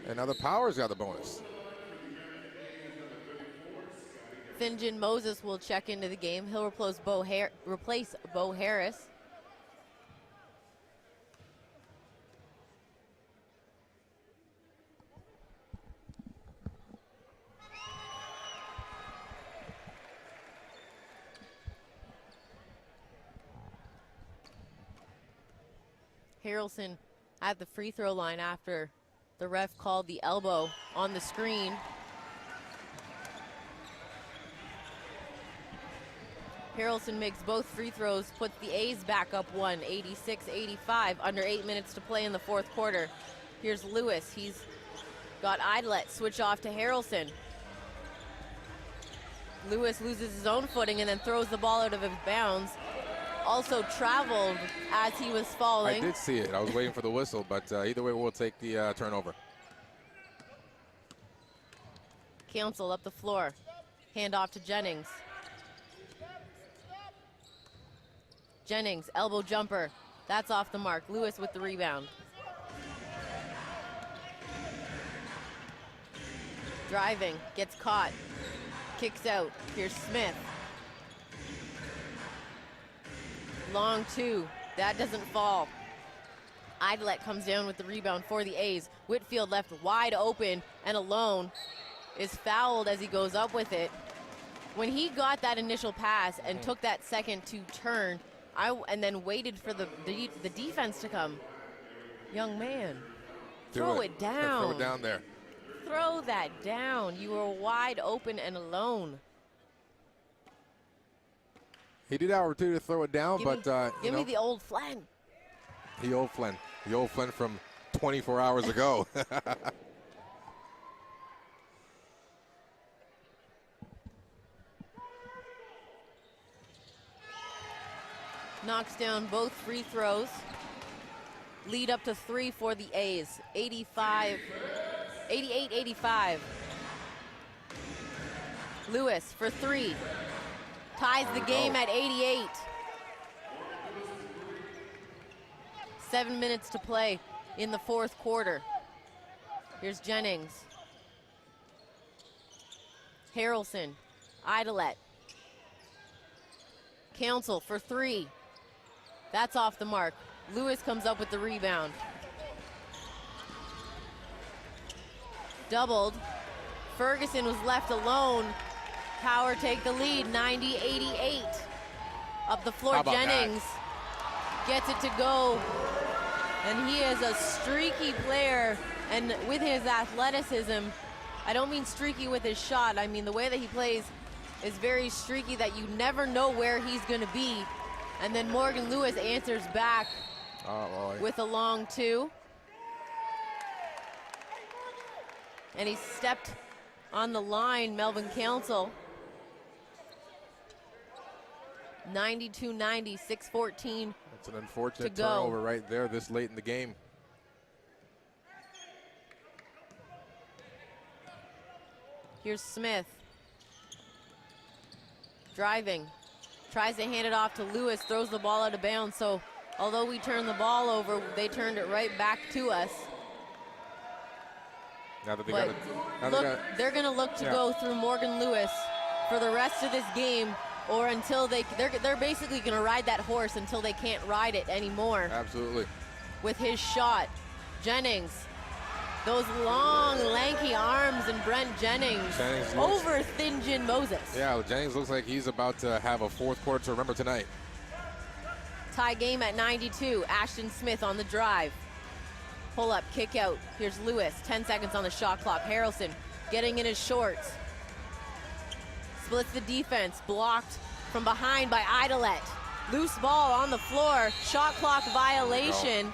and now the Powers got the bonus. Finjan Moses will check into the game. He'll replace Bo Harris. Harrelson at the free throw line after the ref called the elbow on the screen. Harrelson makes both free throws, puts the A's back up one, 86-85, under 8 minutes to play in the fourth quarter. Here's Lewis. He's got Idelette switch off to Harrelson. Lewis loses his own footing and then throws the ball out of his bounds. Also traveled as he was falling. I did see it. I was waiting for the whistle, but either way, we'll take the turnover. Council up the floor. Hand off to Jennings. Jennings, elbow jumper. That's off the mark. Lewis with the rebound. Driving, gets caught. Kicks out. Here's Smith. Long two. That doesn't fall. Idelette comes down with the rebound for the A's. Whitfield left wide open and alone. Is fouled as he goes up with it. When he got that initial pass and took that second to turn, and then waited for the defense to come. Young man, throw it down. Throw it down there. Throw that down. You were wide open and alone. He did have opportunity to throw it down, Give me the old Flynn. The old Flynn from 24 hours ago. Knocks down both free throws. Lead up to 3 for the A's. 88-85. Lewis for 3. Ties the game at 88. 7 minutes to play in the fourth quarter. Here's Jennings. Harrelson. Idelette. Council for 3. That's off the mark. Lewis comes up with the rebound. Doubled. Ferguson was left alone. Power take the lead, 90-88. Up the floor, Jennings gets it to go. And he is a streaky player. And with his athleticism, I don't mean streaky with his shot. I mean the way that he plays is very streaky that you never know where he's going to be. And then Morgan Lewis answers back with a long 2. And he stepped on the line, Melvin Council. 92-90, 6:14. That's an unfortunate turnover right there this late in the game. Here's Smith. Driving. Tries to hand it off to Lewis, throws the ball out of bounds. So although we turned the ball over, they turned it right back to us. Now that they're going to look to go through Morgan Lewis for the rest of this game, or until they're basically going to ride that horse until they can't ride it anymore. Absolutely. With his shot, Jennings Those long, lanky arms and Brent Jennings over Thin-Jin Moses. Yeah, Jennings looks like he's about to have a fourth quarter to remember tonight. Tie game at 92. Ashton Smith on the drive. Pull up, kick out. Here's Lewis. 10 seconds on the shot clock. Harrelson getting in his shorts. Splits the defense. Blocked from behind by Idolette. Loose ball on the floor. Shot clock violation.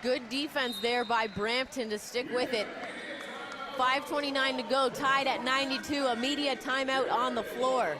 Good defense there by Brampton to stick with it. 5:29 to go, tied at 92. A media timeout on the floor.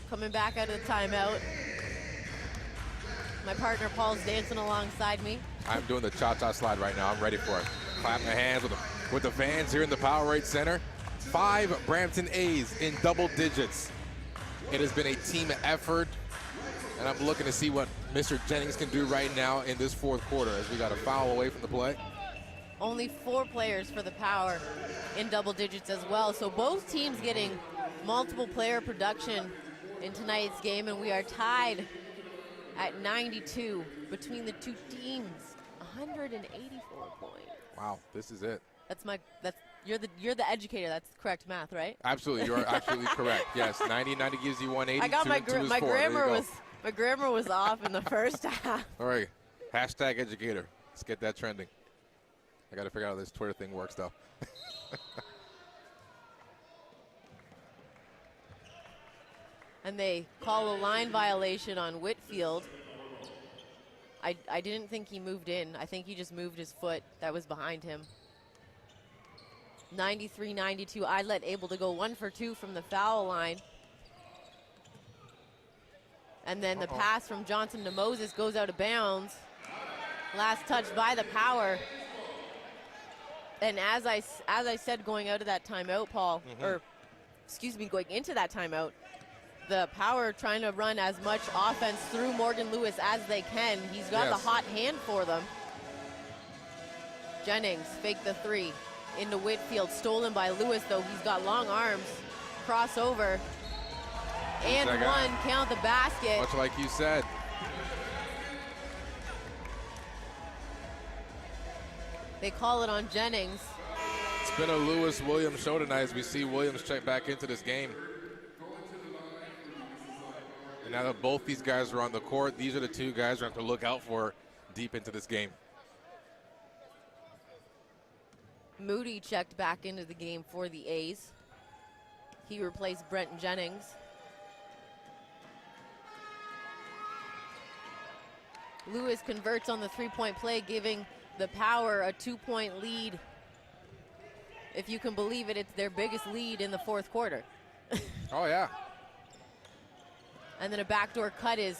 Coming back out of the timeout. My partner Paul's dancing alongside me. I'm doing the cha-cha slide right now. I'm ready for it. Clap my hands with the fans here in the Powerade Center. 5 Brampton A's in double digits. It has been a team effort, and I'm looking to see what Mr. Jennings can do right now in this fourth quarter as we got a foul away from the play. Only 4 players for the Power in double digits as well. So both teams getting multiple player production in tonight's game, and we are tied at 92 between the two teams. 184 points. Wow, this is it. You're the educator. That's correct math, right? Absolutely, you're absolutely correct. Yes, 90 gives you 180. I got my grammar was off in the first half. All right, hashtag educator. Let's get that trending. I got to figure out how this Twitter thing works, though. And they call a line violation on Whitfield. I didn't think he moved in. I think he just moved his foot that was behind him. 93-92. Idlet able to go 1 for 2 from the foul line. And then the pass from Johnson to Moses goes out of bounds. Last touch by the Power. And as I said going out of that timeout, Paul, or excuse me, going into that timeout, the Power trying to run as much offense through Morgan Lewis as they can. He's got the hot hand for them. Jennings fake the 3 into Whitfield, stolen by Lewis though. He's got long arms, crossover, and one, count the basket. Much like you said. They call it on Jennings. It's been a Lewis-Williams show tonight as we see Williams check back into this game. And now that both these guys are on the court, these are the 2 guys we have to look out for deep into this game. Moody checked back into the game for the A's. He replaced Brent Jennings. Lewis converts on the 3-point play, giving the Power a 2-point lead. If you can believe it, it's their biggest lead in the fourth quarter. Oh, yeah. And then a backdoor cut is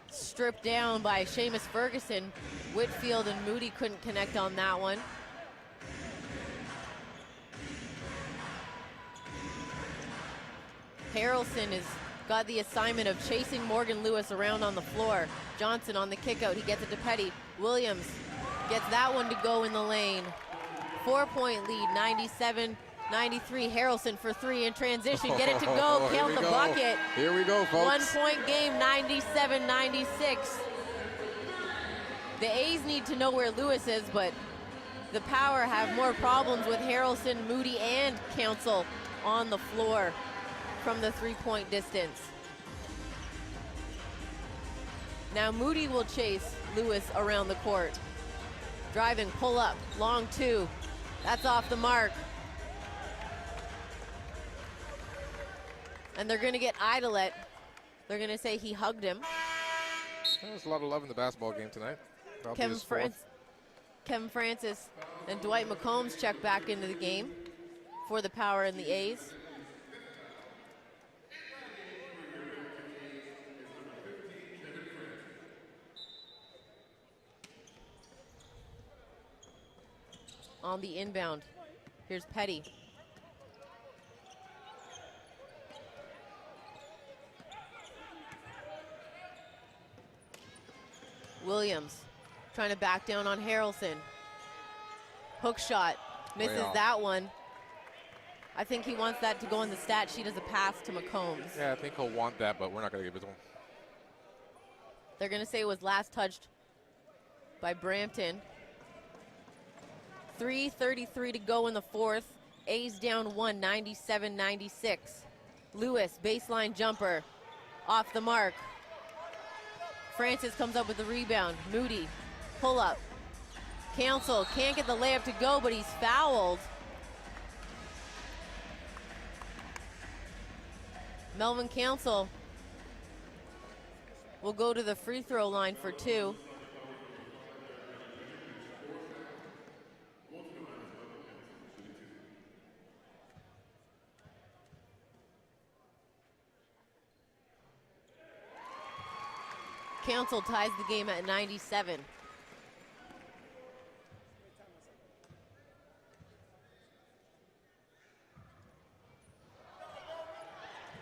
stripped down by Seamus Ferguson. Whitfield and Moody couldn't connect on that one. Harrelson is got the assignment of chasing Morgan Lewis around on the floor. Johnson on the kick out, he gets it to Petty. Williams gets that one to go in the lane. 4-point lead, 97-93. Harrelson for three in transition, get it to go, count the bucket. Here we go, folks. 1 point game, 97-96. The A's need to know where Lewis is, but the Power have more problems with Harrelson, Moody, and Council on the floor from the 3-point distance. Now Moody will chase Lewis around the court. Driving, pull up, long two. That's off the mark. And they're gonna get Idolet. They're gonna say he hugged him. There's a lot of love in the basketball game tonight. Kevin Francis and Dwight McCombs check back into the game for the Power and the A's. On the inbound, here's Petty. Williams trying to back down on Harrelson. Hook shot, misses that one. I think he wants that to go in the stat sheet as a pass to McCombs. Yeah, I think he'll want that, but we're not going to give it to him. They're going to say it was last touched by Brampton. 3:33 to go in the fourth. A's down one, 97-96. Lewis, baseline jumper, off the mark. Francis comes up with the rebound. Moody, pull up. Council can't get the layup to go, but he's fouled. Melvin Council will go to the free throw line for two. Council ties the game at 97.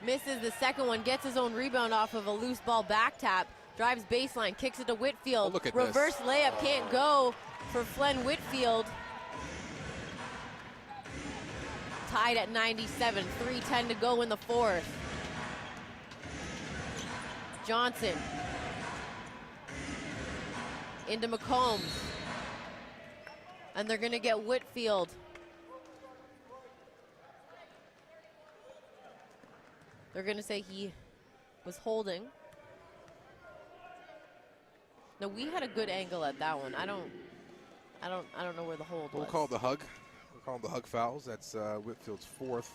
Misses the second one, gets his own rebound off of a loose ball back tap, drives baseline, kicks it to Whitfield. Oh, look at reverse this. layup can't go for Flen Whitfield. Tied at 97, 3:10 to go in the fourth. Johnson into McCombs. And they're gonna get Whitfield. They're gonna say he was holding. No, we had a good angle at that one. I don't know where the hold was. We'll call it the hug. We'll call them the hug fouls. That's Whitfield's fourth.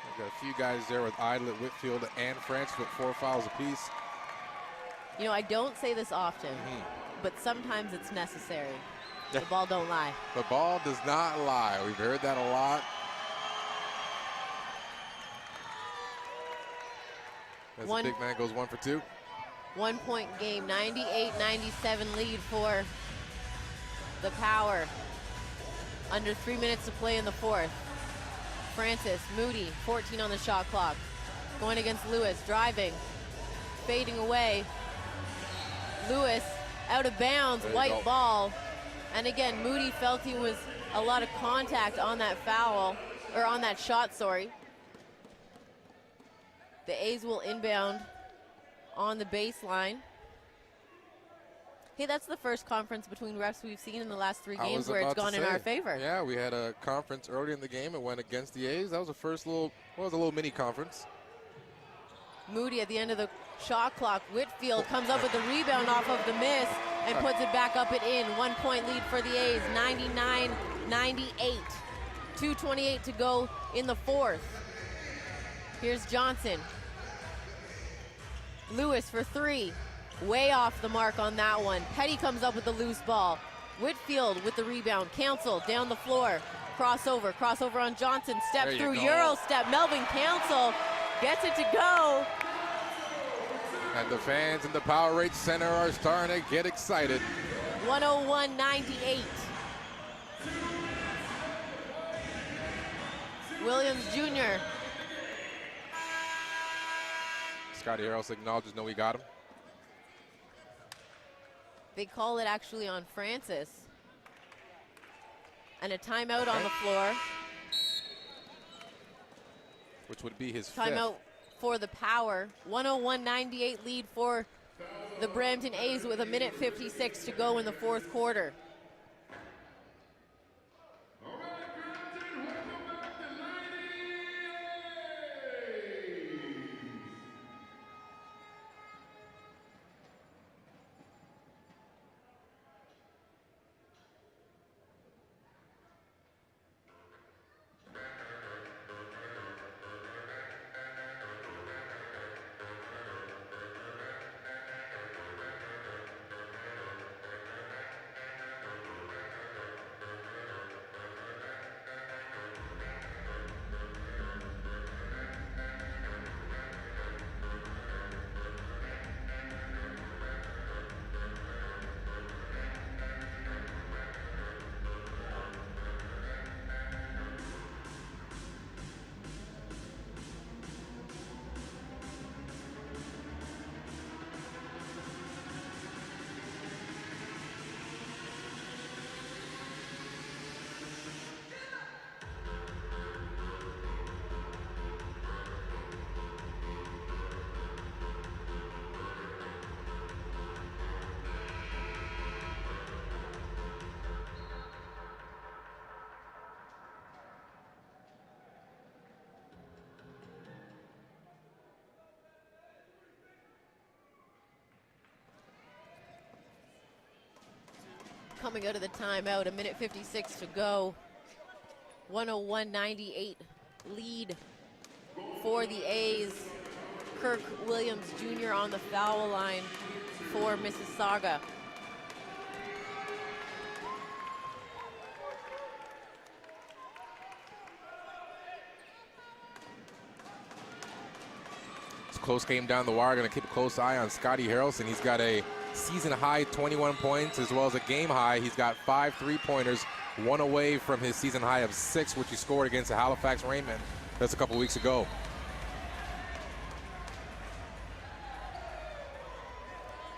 We've got a few guys there with Idlet, Whitfield, and Francis with 4 fouls apiece. You know, I don't say this often, but sometimes it's necessary. The ball don't lie. The ball does not lie. We've heard that a lot. As the big man goes 1 for 2. 1 point game, 98-97 lead for the Power. Under 3 minutes to play in the fourth. Francis, Moody, 14 on the shot clock. Going against Lewis, driving, fading away. Lewis out of bounds, white ball. And again, Moody felt he was a lot of contact on that foul, or on that shot, sorry. The A's will inbound on the baseline. Hey, that's the first conference between refs we've seen in the last 3 games where it's gone in our favor. Yeah, we had a conference early in the game. It went against the A's. That was the first little, well, it was a little mini conference. Moody at the end of the shot clock. Whitfield comes up with the rebound off of the miss and puts it back up and in. 1 point lead for the A's, 99-98. 2:28 to go in the fourth. Here's Johnson. Lewis for 3. Way off the mark on that one. Petty comes up with the loose ball. Whitfield with the rebound. Council down the floor. Crossover on Johnson. Step through, Euro step. Melvin Council gets it to go. And the fans in the Powerade Center are starting to get excited. 101-98. Williams Jr. Scotty Harrelson acknowledges, no, we got him. They call it actually on Francis. And a timeout on the floor. Which would be his Timeout for the Power. 101-98 lead for the Brampton A's with 1:56 to go in the fourth quarter. Coming out of the timeout, 1:56 to go. 101-98 lead for the A's. Kirk Williams Jr. on the foul line for Mississauga. It's a close game down the wire. Going to keep a close eye on Scotty Harrelson. He's got a season high 21 points as well as a game high. He's got 5 3-pointers, one away from his season high of 6, which he scored against the Halifax Raymond. That's a couple weeks ago.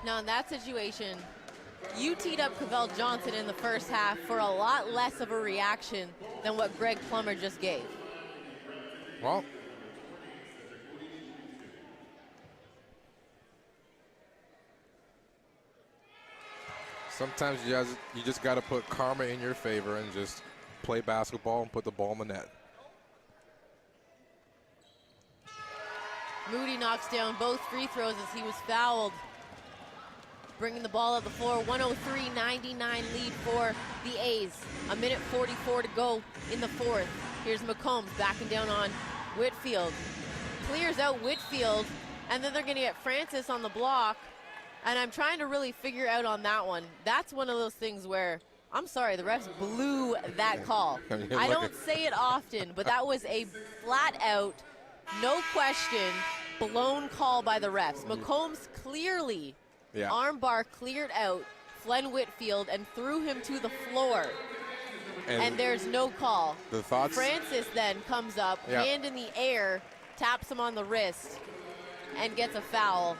Now in that situation, you teed up Cavell Johnson in the first half for a lot less of a reaction than what Greg Plummer just gave. Well, sometimes you just got to put karma in your favor and just play basketball and put the ball in the net. Moody knocks down both free throws as he was fouled. Bringing the ball up the floor, 103-99 lead for the A's. 1:44 to go in the fourth. Here's McCombs backing down on Whitfield. Clears out Whitfield, and then they're going to get Francis on the block. And I'm trying to really figure out on that one. That's one of those things where, I'm sorry, the refs blew that call. I don't say it often, but that was a flat out, no question, blown call by the refs. McCombs clearly, armbar cleared out Glenn Whitfield and threw him to the floor. And there's no call. The thoughts? Francis then comes up, hand in the air, taps him on the wrist, and gets a foul.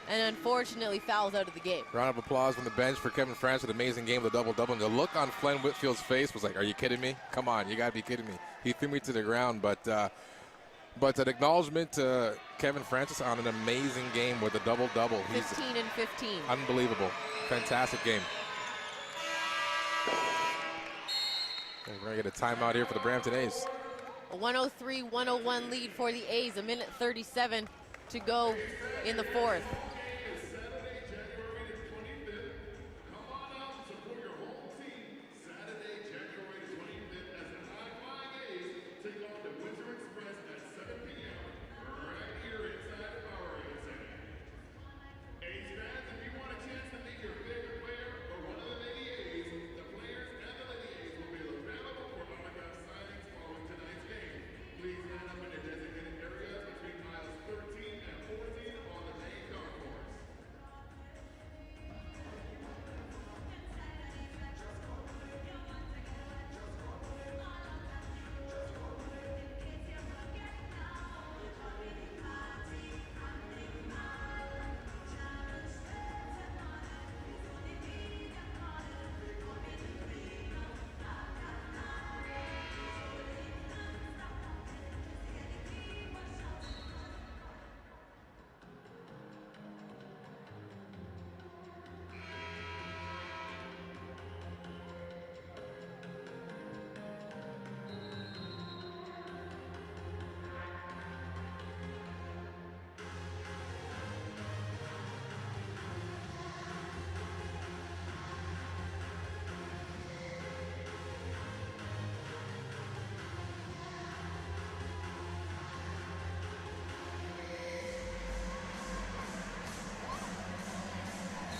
And unfortunately fouls out of the game. Round of applause from the bench for Kevin Francis. An amazing game with a double-double. And the look on Glenn Whitfield's face was like, are you kidding me? Come on, you got to be kidding me. He threw me to the ground. But an acknowledgement to Kevin Francis on an amazing game with a double-double. 15 and 15. Unbelievable. Fantastic game. And we're going to get a timeout here for the Brampton A's. A 103-101 lead for the A's. 1:37 to go in the fourth.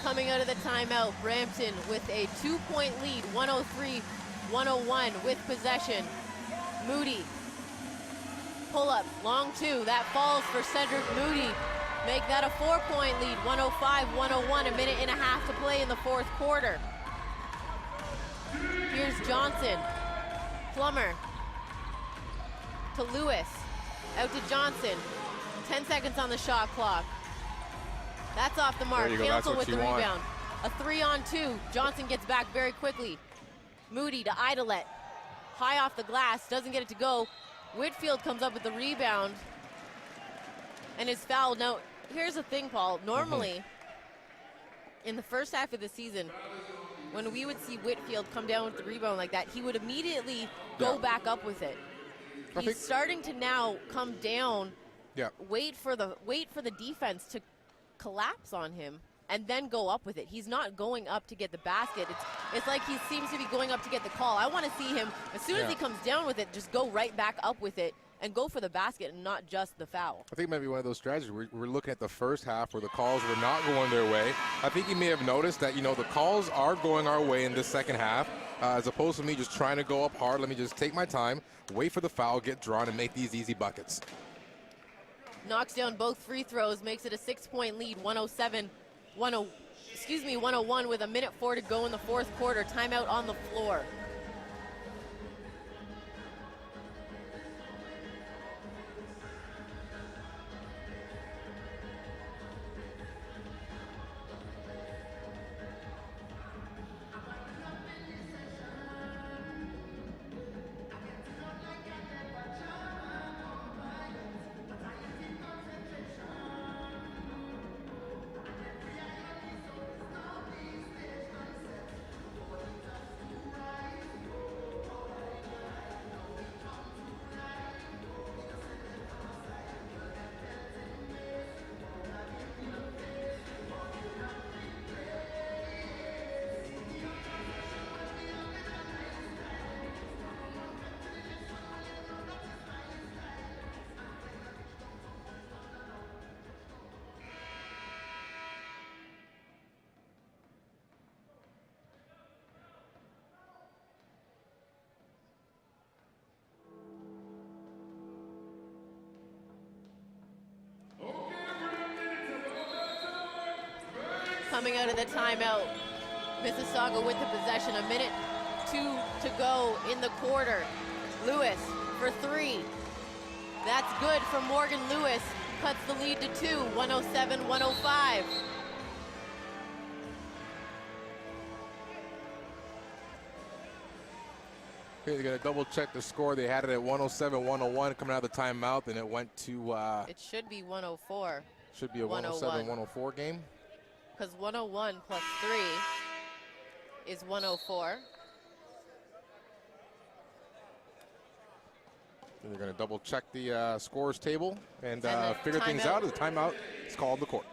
Coming out of the timeout, Brampton with a 2-point lead, 103-101 with possession. Moody, pull up, long two, that falls for Cedric Moody. Make that a 4-point lead, 105-101, a minute and a half to play in the fourth quarter. Here's Johnson, Plummer to Lewis, out to Johnson, 10 seconds on the shot clock. That's off the mark, Cancel with the rebound. A 3-on-2, Johnson gets back very quickly. Moody to Idolet, high off the glass, doesn't get it to go. Whitfield comes up with the rebound and is fouled. Now, here's the thing, Paul. Normally, in the first half of the season, when we would see Whitfield come down with the rebound like that, he would immediately go back up with it. He's starting to now come down, wait for the defense to collapse on him, and then go up with it. He's not going up to get the basket. It's like he seems to be going up to get the call. I want to see him, as soon as he comes down with it, just go right back up with it and go for the basket and not just the foul. I think it might be one of those strategies. We're looking at the first half where the calls were not going their way. I think you may have noticed that, the calls are going our way in this second half, as opposed to me just trying to go up hard. Let me just take my time, wait for the foul, get drawn, and make these easy buckets. Knocks down both free throws, makes it a 6-point lead, 101 with a minute 4 to go in the fourth quarter. Timeout on the floor. Coming out of the timeout, Mississauga with the possession, a minute 2 to go in the quarter. Lewis for 3. That's good for Morgan Lewis. Cuts the lead to 2, 107-105. Okay, they're going to double check the score. They had it at 107-101 coming out of the timeout, and it went to... it should be 104. Should be a 107-104 game. Because 101 plus 3 is 104. And they're going to double check the scores table and figure things timeout. out. The timeout is called the court.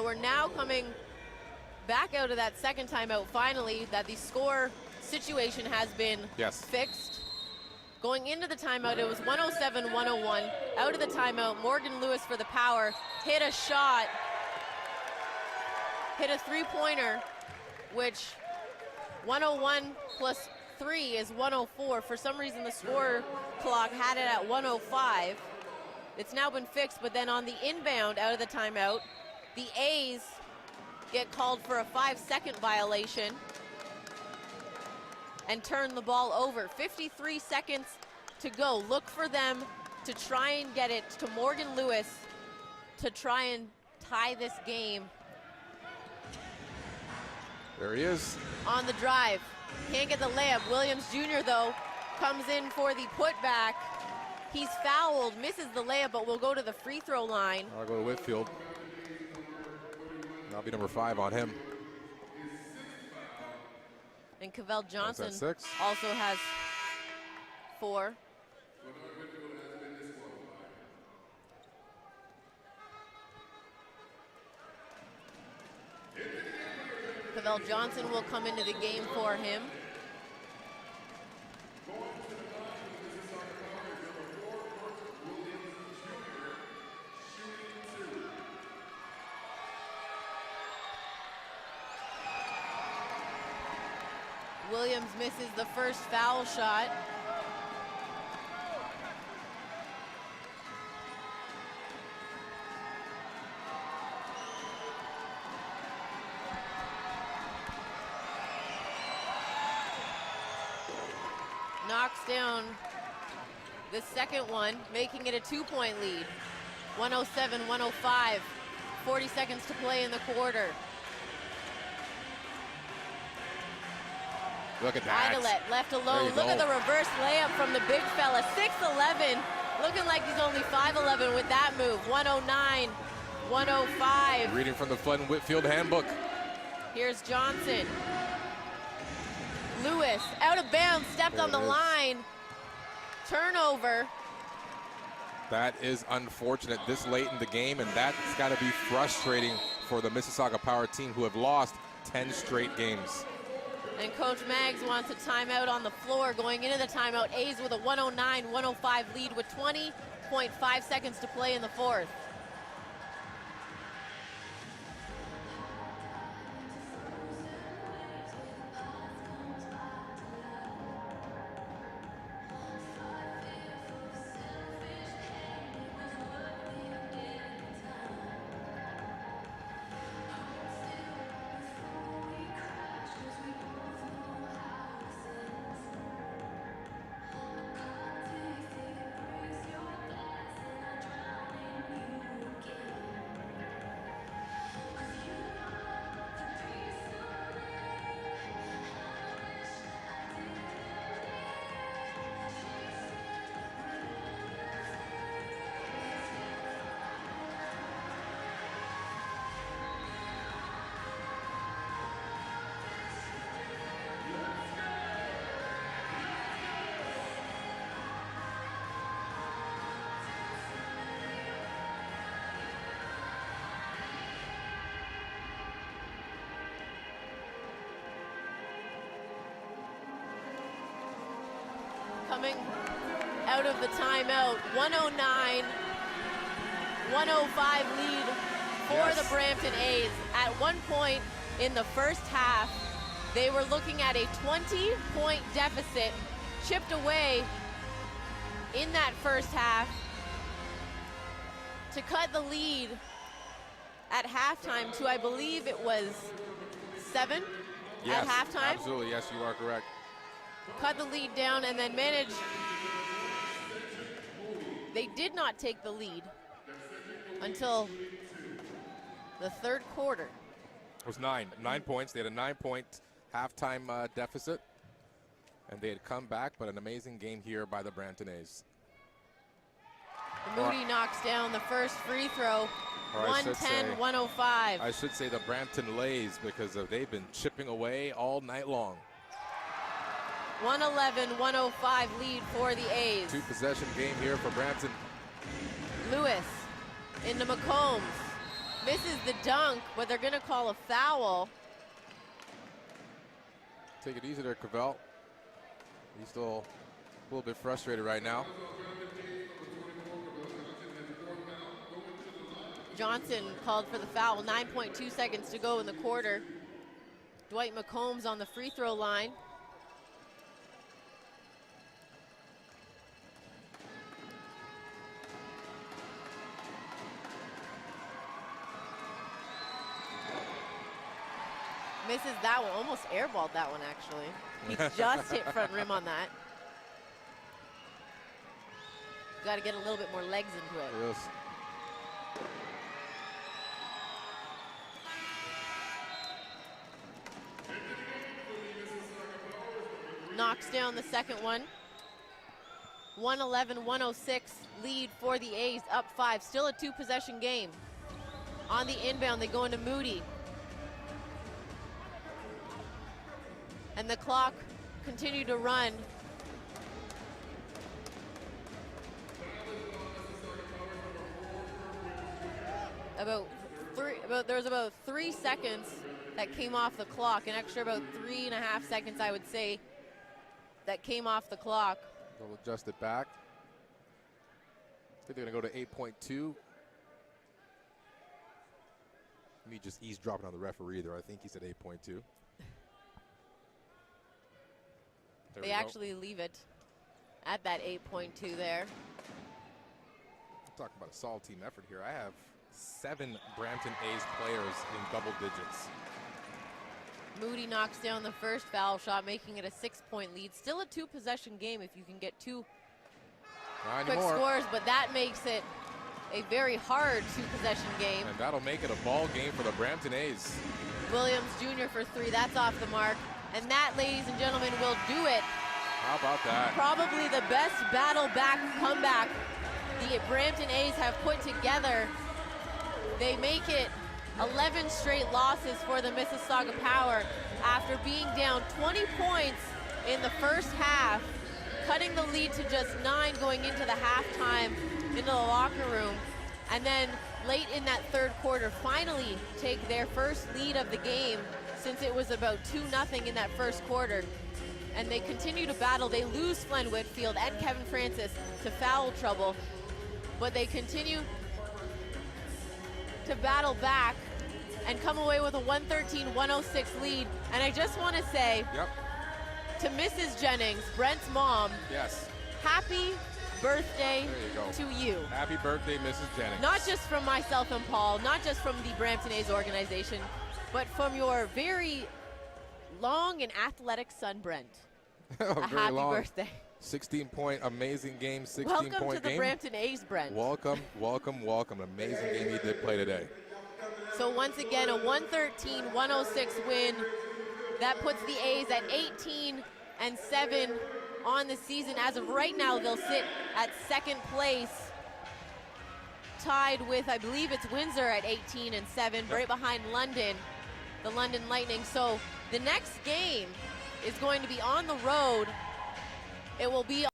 we're now coming back out of that second timeout finally, that the score situation has been fixed. Going into the timeout, it was 107-101. Out of the timeout, Morgan Lewis for the Power hit a shot, hit a three-pointer, which 101 plus 3 is 104. For some reason, the score clock had it at 105. It's now been fixed, but then on the inbound out of the timeout, the A's get called for a 5-second violation and turn the ball over. 53 seconds to go. Look for them to try and get it to Morgan Lewis to try and tie this game. There he is. On the drive. Can't get the layup. Williams Jr., though, comes in for the putback. He's fouled, misses the layup, but will go to the free throw line. I'll go to Whitfield. That'll be number 5 on him. And Cavell Johnson 6. also has 4. Cavell Johnson will come into the game for him. Williams misses the first foul shot. Knocks down the second one, making it a 2-point lead. 107-105, 40 seconds to play in the quarter. Look at that. Idolet left alone. Look at the reverse layup from the big fella. 6'11", looking like he's only 5'11" with that move. 109-105. Reading from the Flood and Whitfield handbook. Here's Johnson. Lewis, out of bounds, stepped on the line. Turnover. That is unfortunate this late in the game, and that's got to be frustrating for the Mississauga Power team, who have lost 10 straight games. And Coach Maggs wants a timeout on the floor. Going into the timeout, A's with a 109-105 lead with 20.5 seconds to play in the fourth. Coming out of the timeout, 109-105 lead for the Brampton A's. At one point in the first half, they were looking at a 20-point deficit, chipped away in that first half to cut the lead at halftime to, I believe it was 7 at halftime. Absolutely, yes, you are correct. Cut the lead down and then managed. They did not take the lead until the third quarter. It was 9 points. They had a 9-point halftime deficit, and they had come back, but an amazing game here by the Brampton A's. Moody knocks down the first free throw. 110-105. I should say the Brampton Lays, because they've been chipping away all night long. 111-105 lead for the A's. 2-possession game here for Brampton. Lewis into McCombs. Misses the dunk, but they're going to call a foul. Take it easy there, Cavell. He's still a little bit frustrated right now. Johnson called for the foul. 9.2 seconds to go in the quarter. Dwight McCombs on the free throw line. Misses that one, almost airballed that one actually. He just hit front rim on that. Got to get a little bit more legs into it. Yes. Knocks down the second one. 111-106 lead for the A's, up 5. Still a 2-possession game. On the inbound, they go into Moody. And the clock continued to run. There's about 3 seconds that came off the clock, an extra about 3.5 seconds, I would say, that came off the clock. They'll adjust it back. I think they're going to go to 8.2. Me just eavesdropping on the referee there. I think he said 8.2. They actually leave it at that 8.2 there. I'm talking about a solid team effort here. I have 7 Brampton A's players in double digits. Moody knocks down the first foul shot, making it a 6-point lead. Still a 2-possession game if you can get 2 quick scores, but that makes it a very hard 2-possession game. And that'll make it a ball game for the Brampton A's. Williams Jr. for 3, that's off the mark. And that, ladies and gentlemen, will do it. How about that? Probably the best battle back comeback the Brampton A's have put together. They make it 11 straight losses for the Mississauga Power after being down 20 points in the first half, cutting the lead to just 9 going into the halftime, into the locker room. And then late in that third quarter, finally take their first lead of the game since it was about 2-0 in that first quarter. And they continue to battle. They lose Glenn Whitfield and Kevin Francis to foul trouble, but they continue to battle back and come away with a 113-106 lead. And I just want to say to Mrs. Jennings, Brent's mom, yes, happy birthday to you. Happy birthday, Mrs. Jennings. Not just from myself and Paul, not just from the Brampton A's organization, but from your very long and athletic son, Brent. A happy birthday. 16-point amazing game, 16-point game. Welcome to the Brampton A's, Brent. Welcome, welcome, welcome. Amazing game you did play today. So once again, a 113-106 win. That puts the A's at 18-7 on the season. As of right now, they'll sit at second place, tied with, I believe it's Windsor at 18-7, right behind London, the London Lightning. So the next game is going to be on the road. It will be